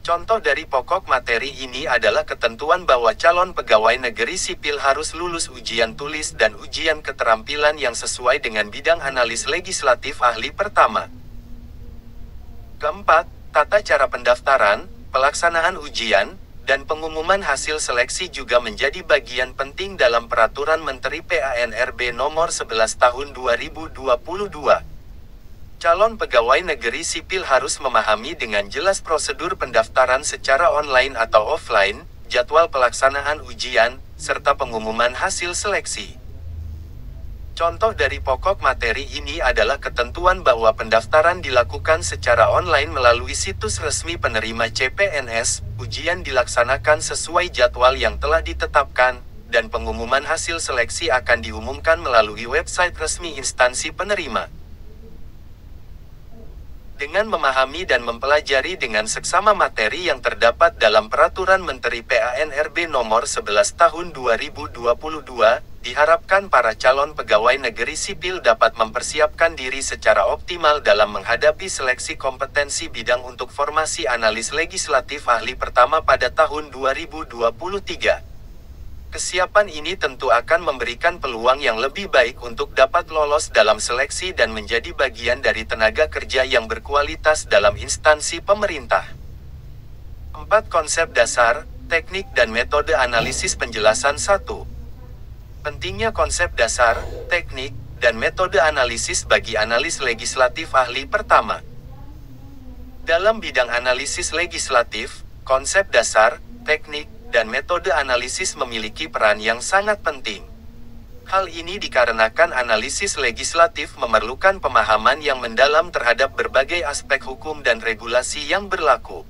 Contoh dari pokok materi ini adalah ketentuan bahwa calon pegawai negeri sipil harus lulus ujian tulis dan ujian keterampilan yang sesuai dengan bidang analis legislatif ahli pertama. Keempat, tata cara pendaftaran, pelaksanaan ujian, dan pengumuman hasil seleksi juga menjadi bagian penting dalam Peraturan Menteri PANRB Nomor 11 Tahun 2022. Calon pegawai negeri sipil harus memahami dengan jelas prosedur pendaftaran secara online atau offline, jadwal pelaksanaan ujian, serta pengumuman hasil seleksi. Contoh dari pokok materi ini adalah ketentuan bahwa pendaftaran dilakukan secara online melalui situs resmi penerima CPNS, ujian dilaksanakan sesuai jadwal yang telah ditetapkan, dan pengumuman hasil seleksi akan diumumkan melalui website resmi instansi penerima. Dengan memahami dan mempelajari dengan seksama materi yang terdapat dalam Peraturan Menteri PANRB Nomor 11 Tahun 2022, diharapkan para calon pegawai negeri sipil dapat mempersiapkan diri secara optimal dalam menghadapi seleksi kompetensi bidang untuk formasi analis legislatif ahli pertama pada tahun 2023. Kesiapan ini tentu akan memberikan peluang yang lebih baik untuk dapat lolos dalam seleksi dan menjadi bagian dari tenaga kerja yang berkualitas dalam instansi pemerintah. 4. Konsep dasar, teknik dan metode analisis penjelasan 1. Pentingnya konsep dasar, teknik, dan metode analisis bagi analis legislatif ahli pertama. Dalam bidang analisis legislatif, konsep dasar, teknik, dan metode analisis memiliki peran yang sangat penting. Hal ini dikarenakan analisis legislatif memerlukan pemahaman yang mendalam terhadap berbagai aspek hukum dan regulasi yang berlaku.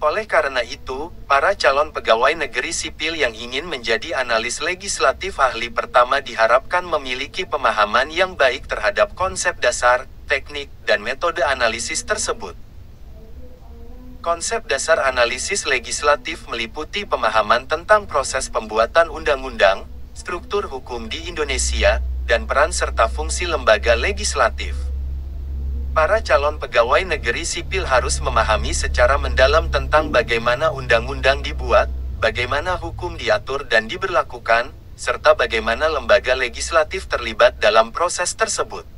Oleh karena itu, para calon pegawai negeri sipil yang ingin menjadi analis legislatif ahli pertama diharapkan memiliki pemahaman yang baik terhadap konsep dasar, teknik, dan metode analisis tersebut. Konsep dasar analisis legislatif meliputi pemahaman tentang proses pembuatan undang-undang, struktur hukum di Indonesia, dan peran serta fungsi lembaga legislatif. Para calon pegawai negeri sipil harus memahami secara mendalam tentang bagaimana undang-undang dibuat, bagaimana hukum diatur dan diberlakukan, serta bagaimana lembaga legislatif terlibat dalam proses tersebut.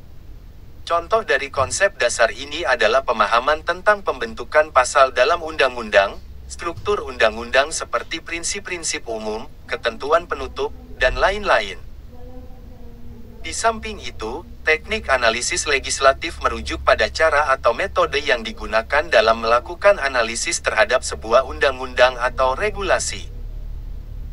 Contoh dari konsep dasar ini adalah pemahaman tentang pembentukan pasal dalam undang-undang, struktur undang-undang seperti prinsip-prinsip umum, ketentuan penutup, dan lain-lain. Di samping itu, teknik analisis legislatif merujuk pada cara atau metode yang digunakan dalam melakukan analisis terhadap sebuah undang-undang atau regulasi.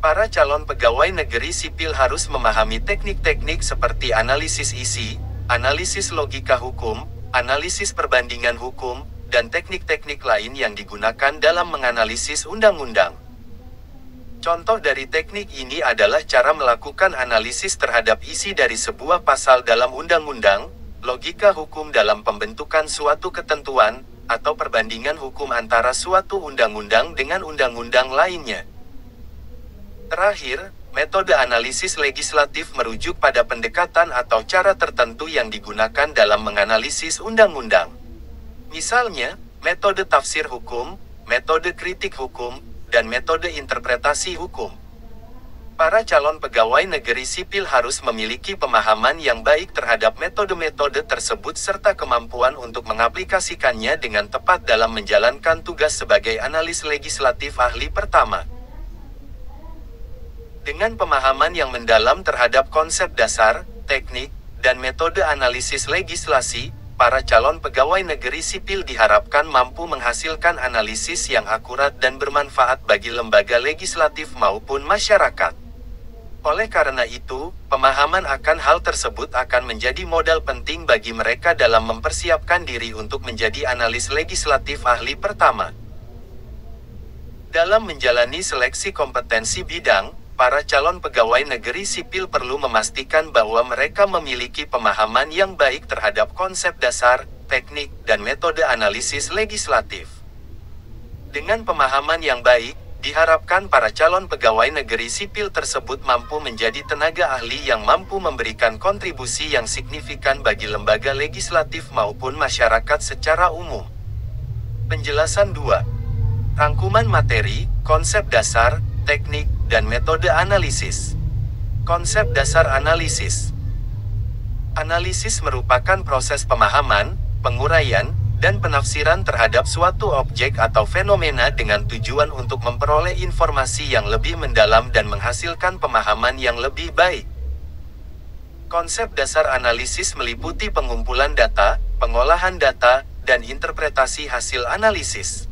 Para calon pegawai negeri sipil harus memahami teknik-teknik seperti analisis isi, analisis logika hukum, analisis perbandingan hukum, dan teknik-teknik lain yang digunakan dalam menganalisis undang-undang. Contoh dari teknik ini adalah cara melakukan analisis terhadap isi dari sebuah pasal dalam undang-undang, logika hukum dalam pembentukan suatu ketentuan, atau perbandingan hukum antara suatu undang-undang dengan undang-undang lainnya. Terakhir, metode analisis legislatif merujuk pada pendekatan atau cara tertentu yang digunakan dalam menganalisis undang-undang. Misalnya, metode tafsir hukum, metode kritik hukum, dan metode interpretasi hukum. Para calon pegawai negeri sipil harus memiliki pemahaman yang baik terhadap metode-metode tersebut serta kemampuan untuk mengaplikasikannya dengan tepat dalam menjalankan tugas sebagai analis legislatif ahli pertama. Dengan pemahaman yang mendalam terhadap konsep dasar, teknik, dan metode analisis legislasi, para calon pegawai negeri sipil diharapkan mampu menghasilkan analisis yang akurat dan bermanfaat bagi lembaga legislatif maupun masyarakat. Oleh karena itu, pemahaman akan hal tersebut akan menjadi modal penting bagi mereka dalam mempersiapkan diri untuk menjadi analis legislatif ahli pertama. Dalam menjalani seleksi kompetensi bidang, para calon pegawai negeri sipil perlu memastikan bahwa mereka memiliki pemahaman yang baik terhadap konsep dasar, teknik, dan metode analisis legislatif. Dengan pemahaman yang baik, diharapkan para calon pegawai negeri sipil tersebut mampu menjadi tenaga ahli yang mampu memberikan kontribusi yang signifikan bagi lembaga legislatif maupun masyarakat secara umum. Penjelasan 2. Rangkuman materi, konsep dasar, teknik, dan metode analisis. Konsep dasar analisis. Analisis merupakan proses pemahaman, penguraian, dan penafsiran terhadap suatu objek atau fenomena dengan tujuan untuk memperoleh informasi yang lebih mendalam dan menghasilkan pemahaman yang lebih baik. Konsep dasar analisis meliputi pengumpulan data, pengolahan data, dan interpretasi hasil analisis.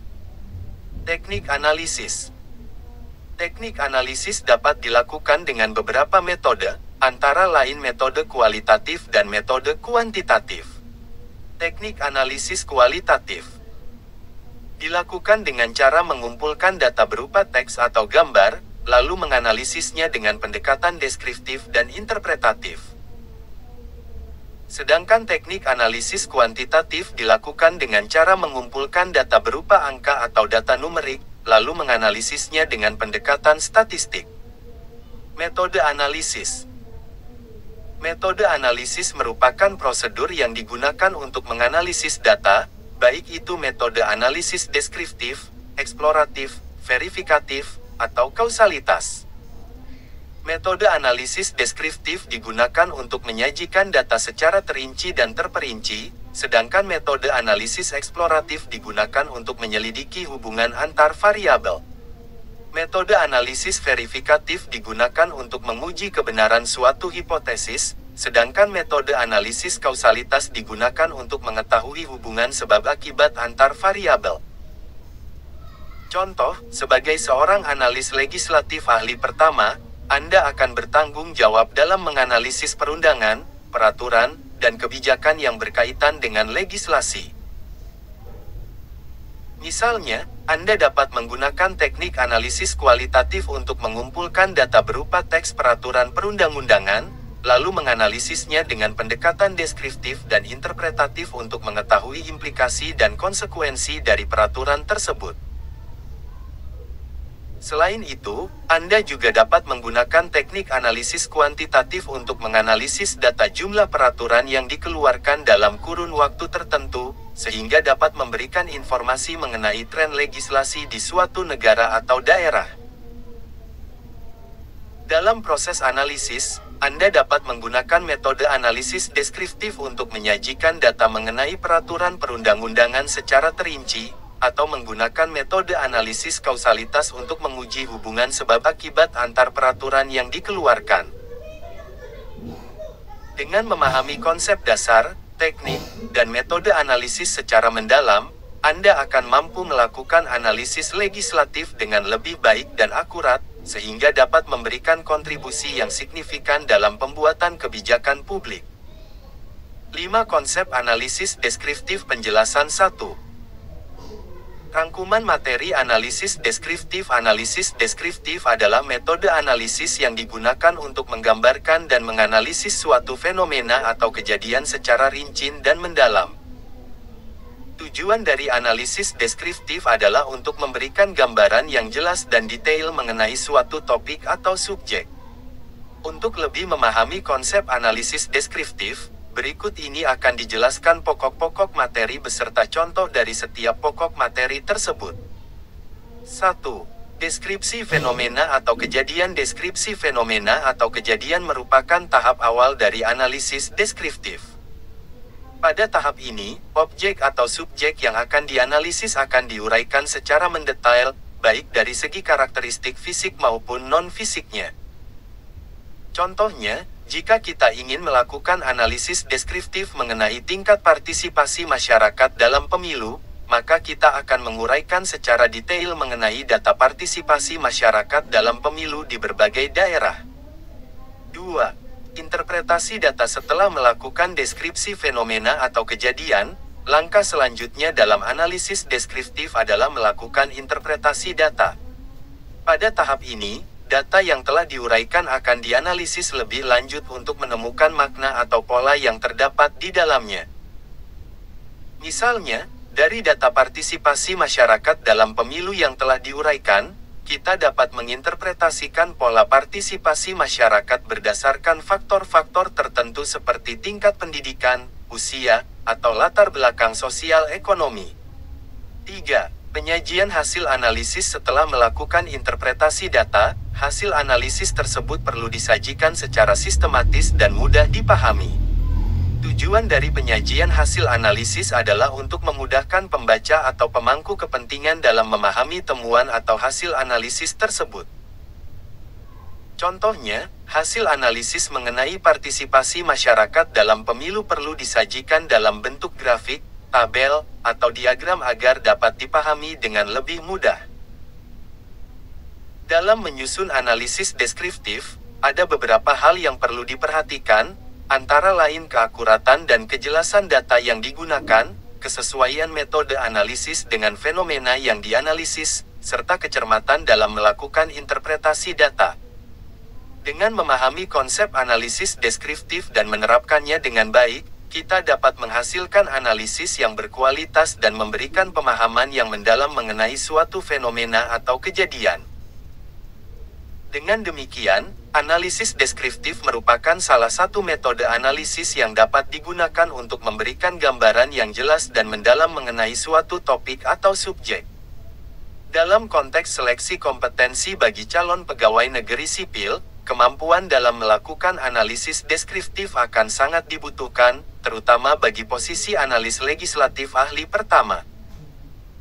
Teknik analisis. Teknik analisis dapat dilakukan dengan beberapa metode, antara lain metode kualitatif dan metode kuantitatif. Teknik analisis kualitatif dilakukan dengan cara mengumpulkan data berupa teks atau gambar, lalu menganalisisnya dengan pendekatan deskriptif dan interpretatif. Sedangkan teknik analisis kuantitatif dilakukan dengan cara mengumpulkan data berupa angka atau data numerik, lalu menganalisisnya dengan pendekatan statistik. Metode analisis. Metode analisis merupakan prosedur yang digunakan untuk menganalisis data, baik itu metode analisis deskriptif, eksploratif, verifikatif, atau kausalitas. Metode analisis deskriptif digunakan untuk menyajikan data secara terinci dan terperinci, sedangkan metode analisis eksploratif digunakan untuk menyelidiki hubungan antar variabel. Metode analisis verifikatif digunakan untuk menguji kebenaran suatu hipotesis, sedangkan metode analisis kausalitas digunakan untuk mengetahui hubungan sebab akibat antar variabel. Contoh, sebagai seorang analis legislatif ahli pertama, Anda akan bertanggung jawab dalam menganalisis perundangan, peraturan, dan kebijakan yang berkaitan dengan legislasi. Misalnya, Anda dapat menggunakan teknik analisis kualitatif untuk mengumpulkan data berupa teks peraturan perundang-undangan, lalu menganalisisnya dengan pendekatan deskriptif dan interpretatif untuk mengetahui implikasi dan konsekuensi dari peraturan tersebut. Selain itu, Anda juga dapat menggunakan teknik analisis kuantitatif untuk menganalisis data jumlah peraturan yang dikeluarkan dalam kurun waktu tertentu, sehingga dapat memberikan informasi mengenai tren legislasi di suatu negara atau daerah. Dalam proses analisis, Anda dapat menggunakan metode analisis deskriptif untuk menyajikan data mengenai peraturan perundang-undangan secara terinci, atau menggunakan metode analisis kausalitas untuk menguji hubungan sebab akibat antar peraturan yang dikeluarkan. Dengan memahami konsep dasar, teknik, dan metode analisis secara mendalam, Anda akan mampu melakukan analisis legislatif dengan lebih baik dan akurat, sehingga dapat memberikan kontribusi yang signifikan dalam pembuatan kebijakan publik. 5 konsep analisis deskriptif penjelasan 1. Rangkuman materi analisis deskriptif. Analisis deskriptif adalah metode analisis yang digunakan untuk menggambarkan dan menganalisis suatu fenomena atau kejadian secara rinci dan mendalam. Tujuan dari analisis deskriptif adalah untuk memberikan gambaran yang jelas dan detail mengenai suatu topik atau subjek. Untuk lebih memahami konsep analisis deskriptif, berikut ini akan dijelaskan pokok-pokok materi beserta contoh dari setiap pokok materi tersebut. 1. Deskripsi fenomena atau kejadian. Deskripsi fenomena atau kejadian merupakan tahap awal dari analisis deskriptif. Pada tahap ini, objek atau subjek yang akan dianalisis akan diuraikan secara mendetail, baik dari segi karakteristik fisik maupun non-fisiknya. Contohnya, jika kita ingin melakukan analisis deskriptif mengenai tingkat partisipasi masyarakat dalam pemilu, maka kita akan menguraikan secara detail mengenai data partisipasi masyarakat dalam pemilu di berbagai daerah. 2. Interpretasi data. Setelah melakukan deskripsi fenomena atau kejadian, langkah selanjutnya dalam analisis deskriptif adalah melakukan interpretasi data. Pada tahap ini, data yang telah diuraikan akan dianalisis lebih lanjut untuk menemukan makna atau pola yang terdapat di dalamnya. Misalnya, dari data partisipasi masyarakat dalam pemilu yang telah diuraikan, kita dapat menginterpretasikan pola partisipasi masyarakat berdasarkan faktor-faktor tertentu seperti tingkat pendidikan, usia, atau latar belakang sosial ekonomi. 3. Penyajian hasil analisis. Setelah melakukan interpretasi data, hasil analisis tersebut perlu disajikan secara sistematis dan mudah dipahami. Tujuan dari penyajian hasil analisis adalah untuk memudahkan pembaca atau pemangku kepentingan dalam memahami temuan atau hasil analisis tersebut. Contohnya, hasil analisis mengenai partisipasi masyarakat dalam pemilu perlu disajikan dalam bentuk grafik, tabel, atau diagram agar dapat dipahami dengan lebih mudah. Dalam menyusun analisis deskriptif, ada beberapa hal yang perlu diperhatikan, antara lain keakuratan dan kejelasan data yang digunakan, kesesuaian metode analisis dengan fenomena yang dianalisis, serta kecermatan dalam melakukan interpretasi data. Dengan memahami konsep analisis deskriptif dan menerapkannya dengan baik, kita dapat menghasilkan analisis yang berkualitas dan memberikan pemahaman yang mendalam mengenai suatu fenomena atau kejadian. Dengan demikian, analisis deskriptif merupakan salah satu metode analisis yang dapat digunakan untuk memberikan gambaran yang jelas dan mendalam mengenai suatu topik atau subjek. Dalam konteks seleksi kompetensi bagi calon pegawai negeri sipil, kemampuan dalam melakukan analisis deskriptif akan sangat dibutuhkan, terutama bagi posisi analis legislatif ahli pertama.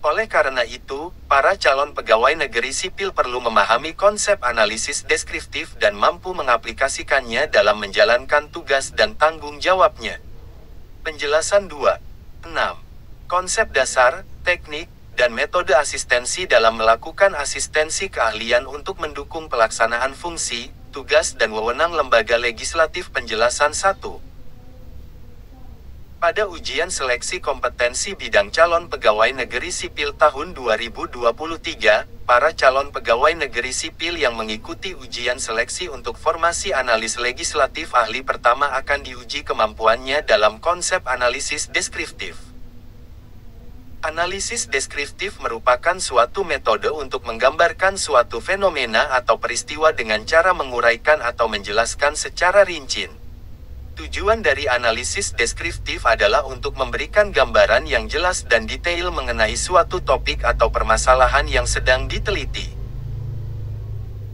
Oleh karena itu, para calon pegawai negeri sipil perlu memahami konsep analisis deskriptif dan mampu mengaplikasikannya dalam menjalankan tugas dan tanggung jawabnya. Penjelasan 2. 6. Konsep dasar, teknik, dan metode asistensi dalam melakukan asistensi keahlian untuk mendukung pelaksanaan fungsi, tugas dan wewenang lembaga legislatif. Penjelasan 1. Pada ujian seleksi kompetensi bidang calon pegawai negeri sipil tahun 2023, para calon pegawai negeri sipil yang mengikuti ujian seleksi untuk formasi analis legislatif ahli pertama akan diuji kemampuannya dalam konsep analisis deskriptif. Analisis deskriptif merupakan suatu metode untuk menggambarkan suatu fenomena atau peristiwa dengan cara menguraikan atau menjelaskan secara rinci. Tujuan dari analisis deskriptif adalah untuk memberikan gambaran yang jelas dan detail mengenai suatu topik atau permasalahan yang sedang diteliti.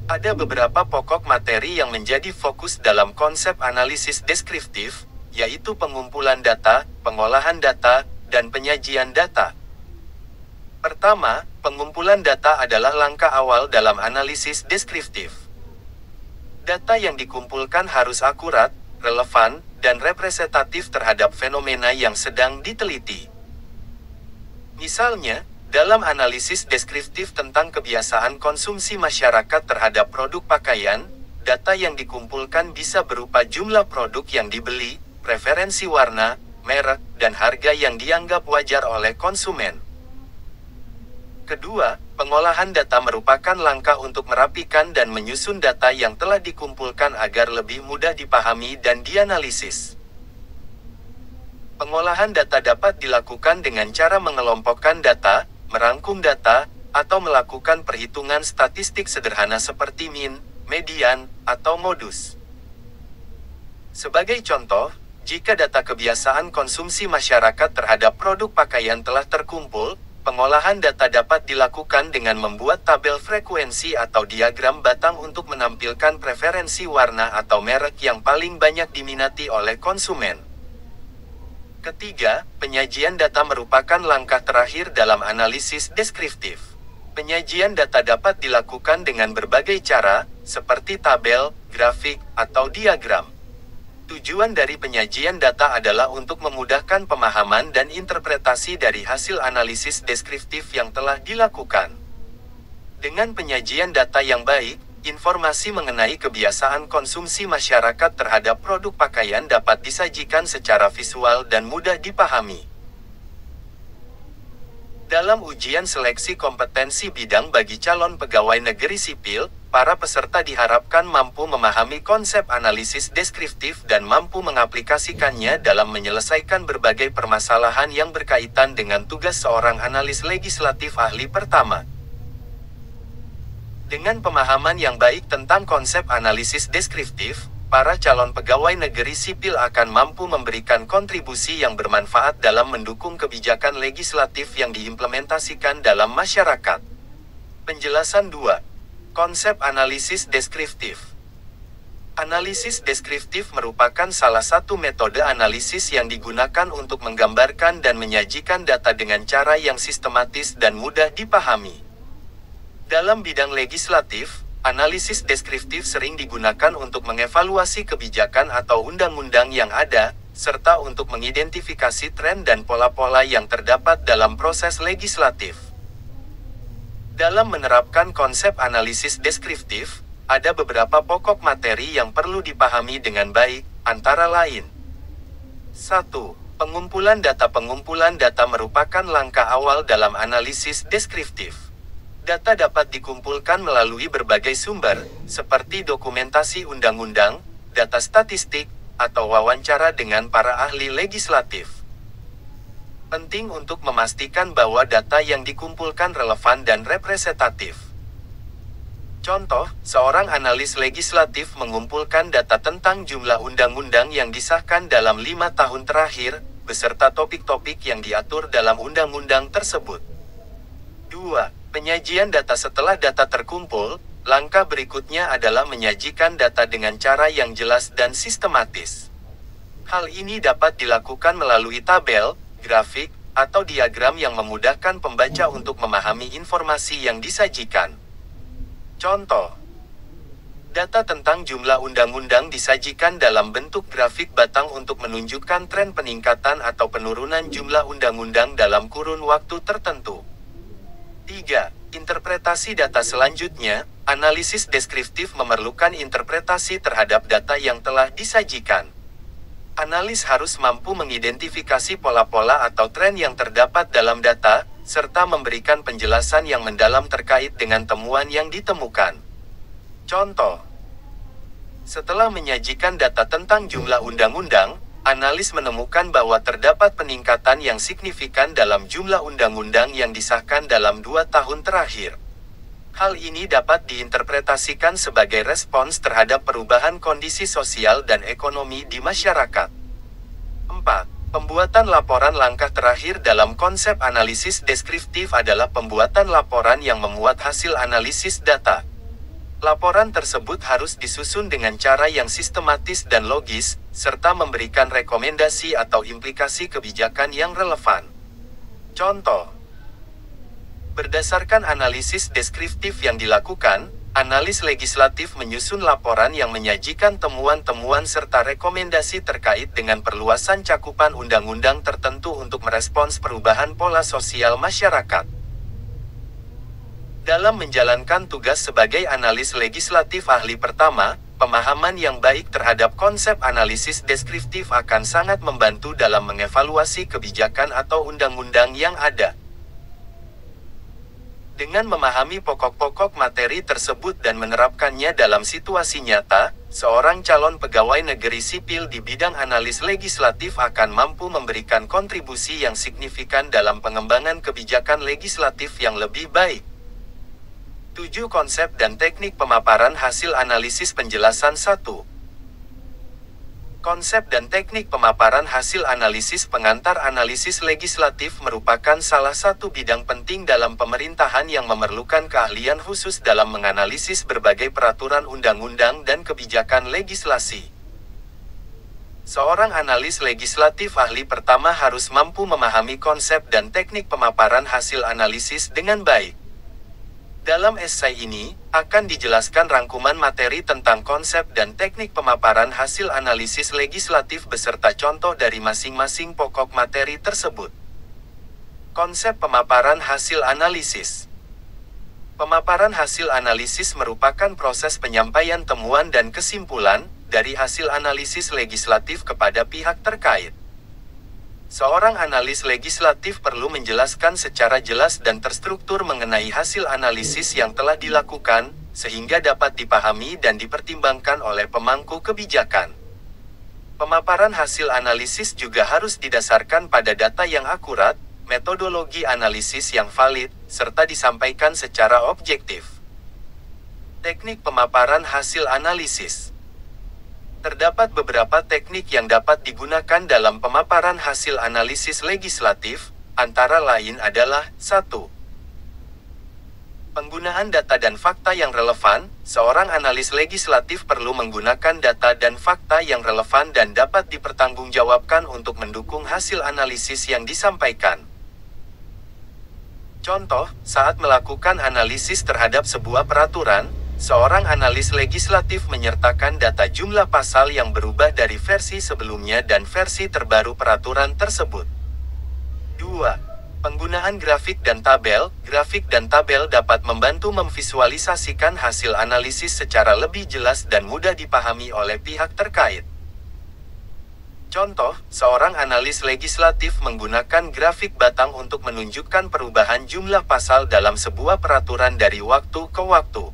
Ada beberapa pokok materi yang menjadi fokus dalam konsep analisis deskriptif, yaitu pengumpulan data, pengolahan data, dan penyajian data. Pertama, pengumpulan data adalah langkah awal dalam analisis deskriptif. Data yang dikumpulkan harus akurat, relevan, dan representatif terhadap fenomena yang sedang diteliti. Misalnya, dalam analisis deskriptif tentang kebiasaan konsumsi masyarakat terhadap produk pakaian, data yang dikumpulkan bisa berupa jumlah produk yang dibeli, preferensi warna, merek, dan harga yang dianggap wajar oleh konsumen. Kedua, pengolahan data merupakan langkah untuk merapikan dan menyusun data yang telah dikumpulkan agar lebih mudah dipahami dan dianalisis. Pengolahan data dapat dilakukan dengan cara mengelompokkan data, merangkum data, atau melakukan perhitungan statistik sederhana seperti min, median, atau modus. Sebagai contoh, jika data kebiasaan konsumsi masyarakat terhadap produk pakaian telah terkumpul, pengolahan data dapat dilakukan dengan membuat tabel frekuensi atau diagram batang untuk menampilkan preferensi warna atau merek yang paling banyak diminati oleh konsumen. Ketiga, penyajian data merupakan langkah terakhir dalam analisis deskriptif. Penyajian data dapat dilakukan dengan berbagai cara, seperti tabel, grafik, atau diagram. Tujuan dari penyajian data adalah untuk memudahkan pemahaman dan interpretasi dari hasil analisis deskriptif yang telah dilakukan. Dengan penyajian data yang baik, informasi mengenai kebiasaan konsumsi masyarakat terhadap produk pakaian dapat disajikan secara visual dan mudah dipahami. Dalam ujian seleksi kompetensi bidang bagi calon pegawai negeri sipil, para peserta diharapkan mampu memahami konsep analisis deskriptif dan mampu mengaplikasikannya dalam menyelesaikan berbagai permasalahan yang berkaitan dengan tugas seorang analis legislatif ahli pertama. Dengan pemahaman yang baik tentang konsep analisis deskriptif, para calon pegawai negeri sipil akan mampu memberikan kontribusi yang bermanfaat dalam mendukung kebijakan legislatif yang diimplementasikan dalam masyarakat. Penjelasan 2. Konsep analisis deskriptif. Analisis deskriptif merupakan salah satu metode analisis yang digunakan untuk menggambarkan dan menyajikan data dengan cara yang sistematis dan mudah dipahami. Dalam bidang legislatif, analisis deskriptif sering digunakan untuk mengevaluasi kebijakan atau undang-undang yang ada, serta untuk mengidentifikasi tren dan pola-pola yang terdapat dalam proses legislatif. Dalam menerapkan konsep analisis deskriptif, ada beberapa pokok materi yang perlu dipahami dengan baik, antara lain. 1. Pengumpulan data. Pengumpulan data merupakan langkah awal dalam analisis deskriptif. Data dapat dikumpulkan melalui berbagai sumber, seperti dokumentasi undang-undang, data statistik, atau wawancara dengan para ahli legislatif. Penting untuk memastikan bahwa data yang dikumpulkan relevan dan representatif. Contoh, seorang analis legislatif mengumpulkan data tentang jumlah undang-undang yang disahkan dalam 5 tahun terakhir, beserta topik-topik yang diatur dalam undang-undang tersebut. 2. Penyajian data. Setelah data terkumpul, langkah berikutnya adalah menyajikan data dengan cara yang jelas dan sistematis. Hal ini dapat dilakukan melalui tabel, grafik, atau diagram yang memudahkan pembaca untuk memahami informasi yang disajikan. Contoh, data tentang jumlah undang-undang disajikan dalam bentuk grafik batang untuk menunjukkan tren peningkatan atau penurunan jumlah undang-undang dalam kurun waktu tertentu. 3. Interpretasi data. Selanjutnya, analisis deskriptif memerlukan interpretasi terhadap data yang telah disajikan. Analis harus mampu mengidentifikasi pola-pola atau tren yang terdapat dalam data, serta memberikan penjelasan yang mendalam terkait dengan temuan yang ditemukan. Contoh, setelah menyajikan data tentang jumlah undang-undang, analis menemukan bahwa terdapat peningkatan yang signifikan dalam jumlah undang-undang yang disahkan dalam 2 tahun terakhir. Hal ini dapat diinterpretasikan sebagai respons terhadap perubahan kondisi sosial dan ekonomi di masyarakat. 4. Pembuatan laporan. Langkah terakhir dalam konsep analisis deskriptif adalah pembuatan laporan yang memuat hasil analisis data. Laporan tersebut harus disusun dengan cara yang sistematis dan logis, serta memberikan rekomendasi atau implikasi kebijakan yang relevan. Contoh, berdasarkan analisis deskriptif yang dilakukan, analis legislatif menyusun laporan yang menyajikan temuan-temuan serta rekomendasi terkait dengan perluasan cakupan undang-undang tertentu untuk merespons perubahan pola sosial masyarakat. Dalam menjalankan tugas sebagai analis legislatif ahli pertama, pemahaman yang baik terhadap konsep analisis deskriptif akan sangat membantu dalam mengevaluasi kebijakan atau undang-undang yang ada. Dengan memahami pokok-pokok materi tersebut dan menerapkannya dalam situasi nyata, seorang calon pegawai negeri sipil di bidang analis legislatif akan mampu memberikan kontribusi yang signifikan dalam pengembangan kebijakan legislatif yang lebih baik. 7 konsep dan teknik pemaparan hasil analisis penjelasan 1. Konsep dan teknik pemaparan hasil analisis pengantar analisis legislatif merupakan salah satu bidang penting dalam pemerintahan yang memerlukan keahlian khusus dalam menganalisis berbagai peraturan undang-undang dan kebijakan legislasi. Seorang analis legislatif ahli pertama harus mampu memahami konsep dan teknik pemaparan hasil analisis dengan baik. Dalam esai ini, akan dijelaskan rangkuman materi tentang konsep dan teknik pemaparan hasil analisis legislatif beserta contoh dari masing-masing pokok materi tersebut. Konsep pemaparan hasil analisis. Pemaparan hasil analisis merupakan proses penyampaian temuan dan kesimpulan dari hasil analisis legislatif kepada pihak terkait. Seorang analis legislatif perlu menjelaskan secara jelas dan terstruktur mengenai hasil analisis yang telah dilakukan, sehingga dapat dipahami dan dipertimbangkan oleh pemangku kebijakan. Pemaparan hasil analisis juga harus didasarkan pada data yang akurat, metodologi analisis yang valid, serta disampaikan secara objektif. Teknik pemaparan hasil analisis. Terdapat beberapa teknik yang dapat digunakan dalam pemaparan hasil analisis legislatif, antara lain adalah 1. Penggunaan data dan fakta yang relevan. Seorang analis legislatif perlu menggunakan data dan fakta yang relevan dan dapat dipertanggungjawabkan untuk mendukung hasil analisis yang disampaikan. Contoh, saat melakukan analisis terhadap sebuah peraturan, seorang analis legislatif menyertakan data jumlah pasal yang berubah dari versi sebelumnya dan versi terbaru peraturan tersebut. 2. Penggunaan grafik dan tabel. Grafik dan tabel dapat membantu memvisualisasikan hasil analisis secara lebih jelas dan mudah dipahami oleh pihak terkait. Contoh, seorang analis legislatif menggunakan grafik batang untuk menunjukkan perubahan jumlah pasal dalam sebuah peraturan dari waktu ke waktu.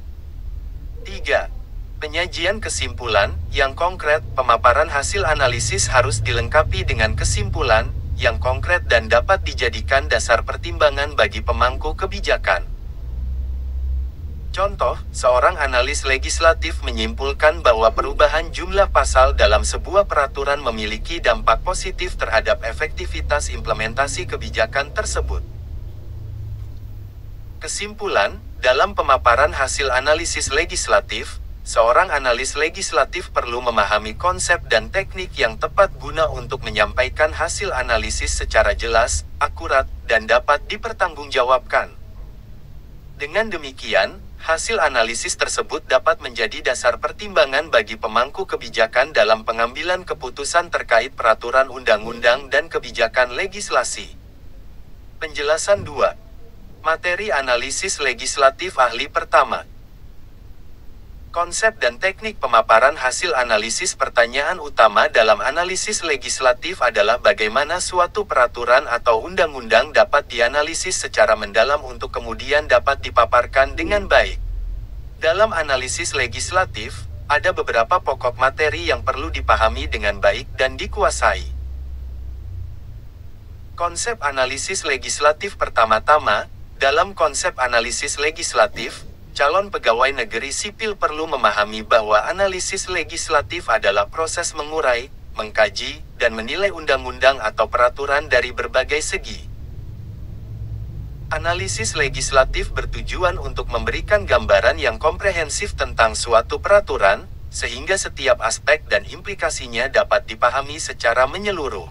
3. Penyajian kesimpulan yang konkret. Pemaparan hasil analisis harus dilengkapi dengan kesimpulan yang konkret dan dapat dijadikan dasar pertimbangan bagi pemangku kebijakan. Contoh, seorang analis legislatif menyimpulkan bahwa perubahan jumlah pasal dalam sebuah peraturan memiliki dampak positif terhadap efektivitas implementasi kebijakan tersebut. Kesimpulan, dalam pemaparan hasil analisis legislatif, seorang analis legislatif perlu memahami konsep dan teknik yang tepat guna untuk menyampaikan hasil analisis secara jelas, akurat, dan dapat dipertanggungjawabkan. Dengan demikian, hasil analisis tersebut dapat menjadi dasar pertimbangan bagi pemangku kebijakan dalam pengambilan keputusan terkait peraturan undang-undang dan kebijakan legislasi. Penjelasan 2. Materi analisis legislatif ahli pertama. Konsep dan teknik pemaparan hasil analisis. Pertanyaan utama dalam analisis legislatif adalah bagaimana suatu peraturan atau undang-undang dapat dianalisis secara mendalam untuk kemudian dapat dipaparkan dengan baik. Dalam analisis legislatif, ada beberapa pokok materi yang perlu dipahami dengan baik dan dikuasai. Konsep analisis legislatif. Pertama-tama, dalam konsep analisis legislatif, calon pegawai negeri sipil perlu memahami bahwa analisis legislatif adalah proses mengurai, mengkaji, dan menilai undang-undang atau peraturan dari berbagai segi. Analisis legislatif bertujuan untuk memberikan gambaran yang komprehensif tentang suatu peraturan, sehingga setiap aspek dan implikasinya dapat dipahami secara menyeluruh.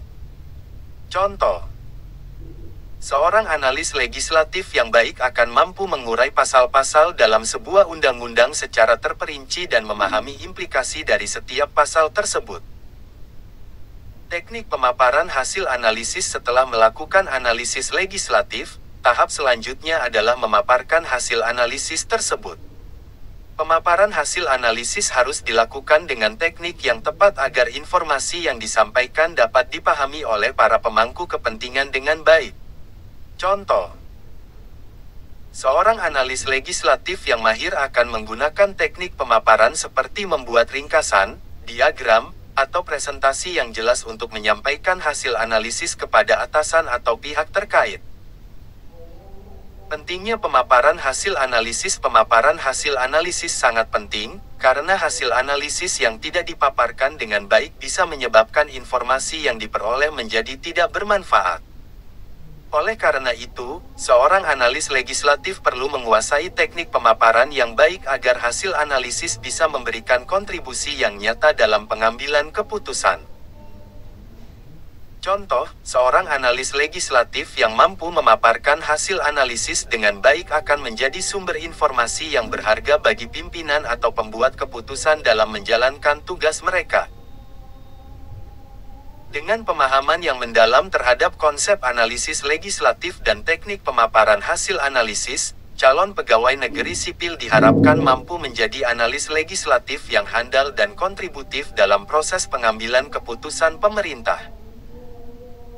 Contoh, seorang analis legislatif yang baik akan mampu mengurai pasal-pasal dalam sebuah undang-undang secara terperinci dan memahami implikasi dari setiap pasal tersebut. Teknik pemaparan hasil analisis. Setelah melakukan analisis legislatif, Tahap selanjutnya adalah memaparkan hasil analisis tersebut. Pemaparan hasil analisis harus dilakukan dengan teknik yang tepat agar informasi yang disampaikan dapat dipahami oleh para pemangku kepentingan dengan baik. Contoh, seorang analis legislatif yang mahir akan menggunakan teknik pemaparan seperti membuat ringkasan, diagram, atau presentasi yang jelas untuk menyampaikan hasil analisis kepada atasan atau pihak terkait. Pentingnya pemaparan hasil analisis. Pemaparan hasil analisis sangat penting, karena hasil analisis yang tidak dipaparkan dengan baik bisa menyebabkan informasi yang diperoleh menjadi tidak bermanfaat. Oleh karena itu, seorang analis legislatif perlu menguasai teknik pemaparan yang baik agar hasil analisis bisa memberikan kontribusi yang nyata dalam pengambilan keputusan. Contoh, seorang analis legislatif yang mampu memaparkan hasil analisis dengan baik akan menjadi sumber informasi yang berharga bagi pimpinan atau pembuat keputusan dalam menjalankan tugas mereka. Dengan pemahaman yang mendalam terhadap konsep analisis legislatif dan teknik pemaparan hasil analisis, calon pegawai negeri sipil diharapkan mampu menjadi analis legislatif yang handal dan kontributif dalam proses pengambilan keputusan pemerintah.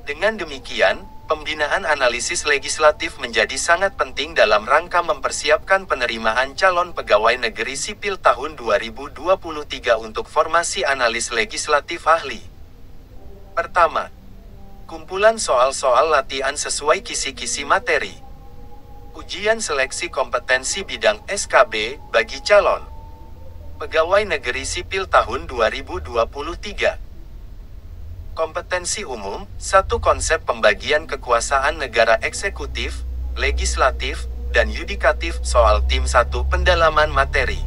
Dengan demikian, pembinaan analisis legislatif menjadi sangat penting dalam rangka mempersiapkan penerimaan calon pegawai negeri sipil tahun 2023 untuk formasi analis legislatif ahli. Pertama, kumpulan soal-soal latihan sesuai kisi-kisi materi. Ujian seleksi kompetensi bidang SKB bagi calon pegawai negeri sipil tahun 2023. Kompetensi umum, 1 konsep pembagian kekuasaan negara eksekutif, legislatif, dan yudikatif soal tim 1 pendalaman materi.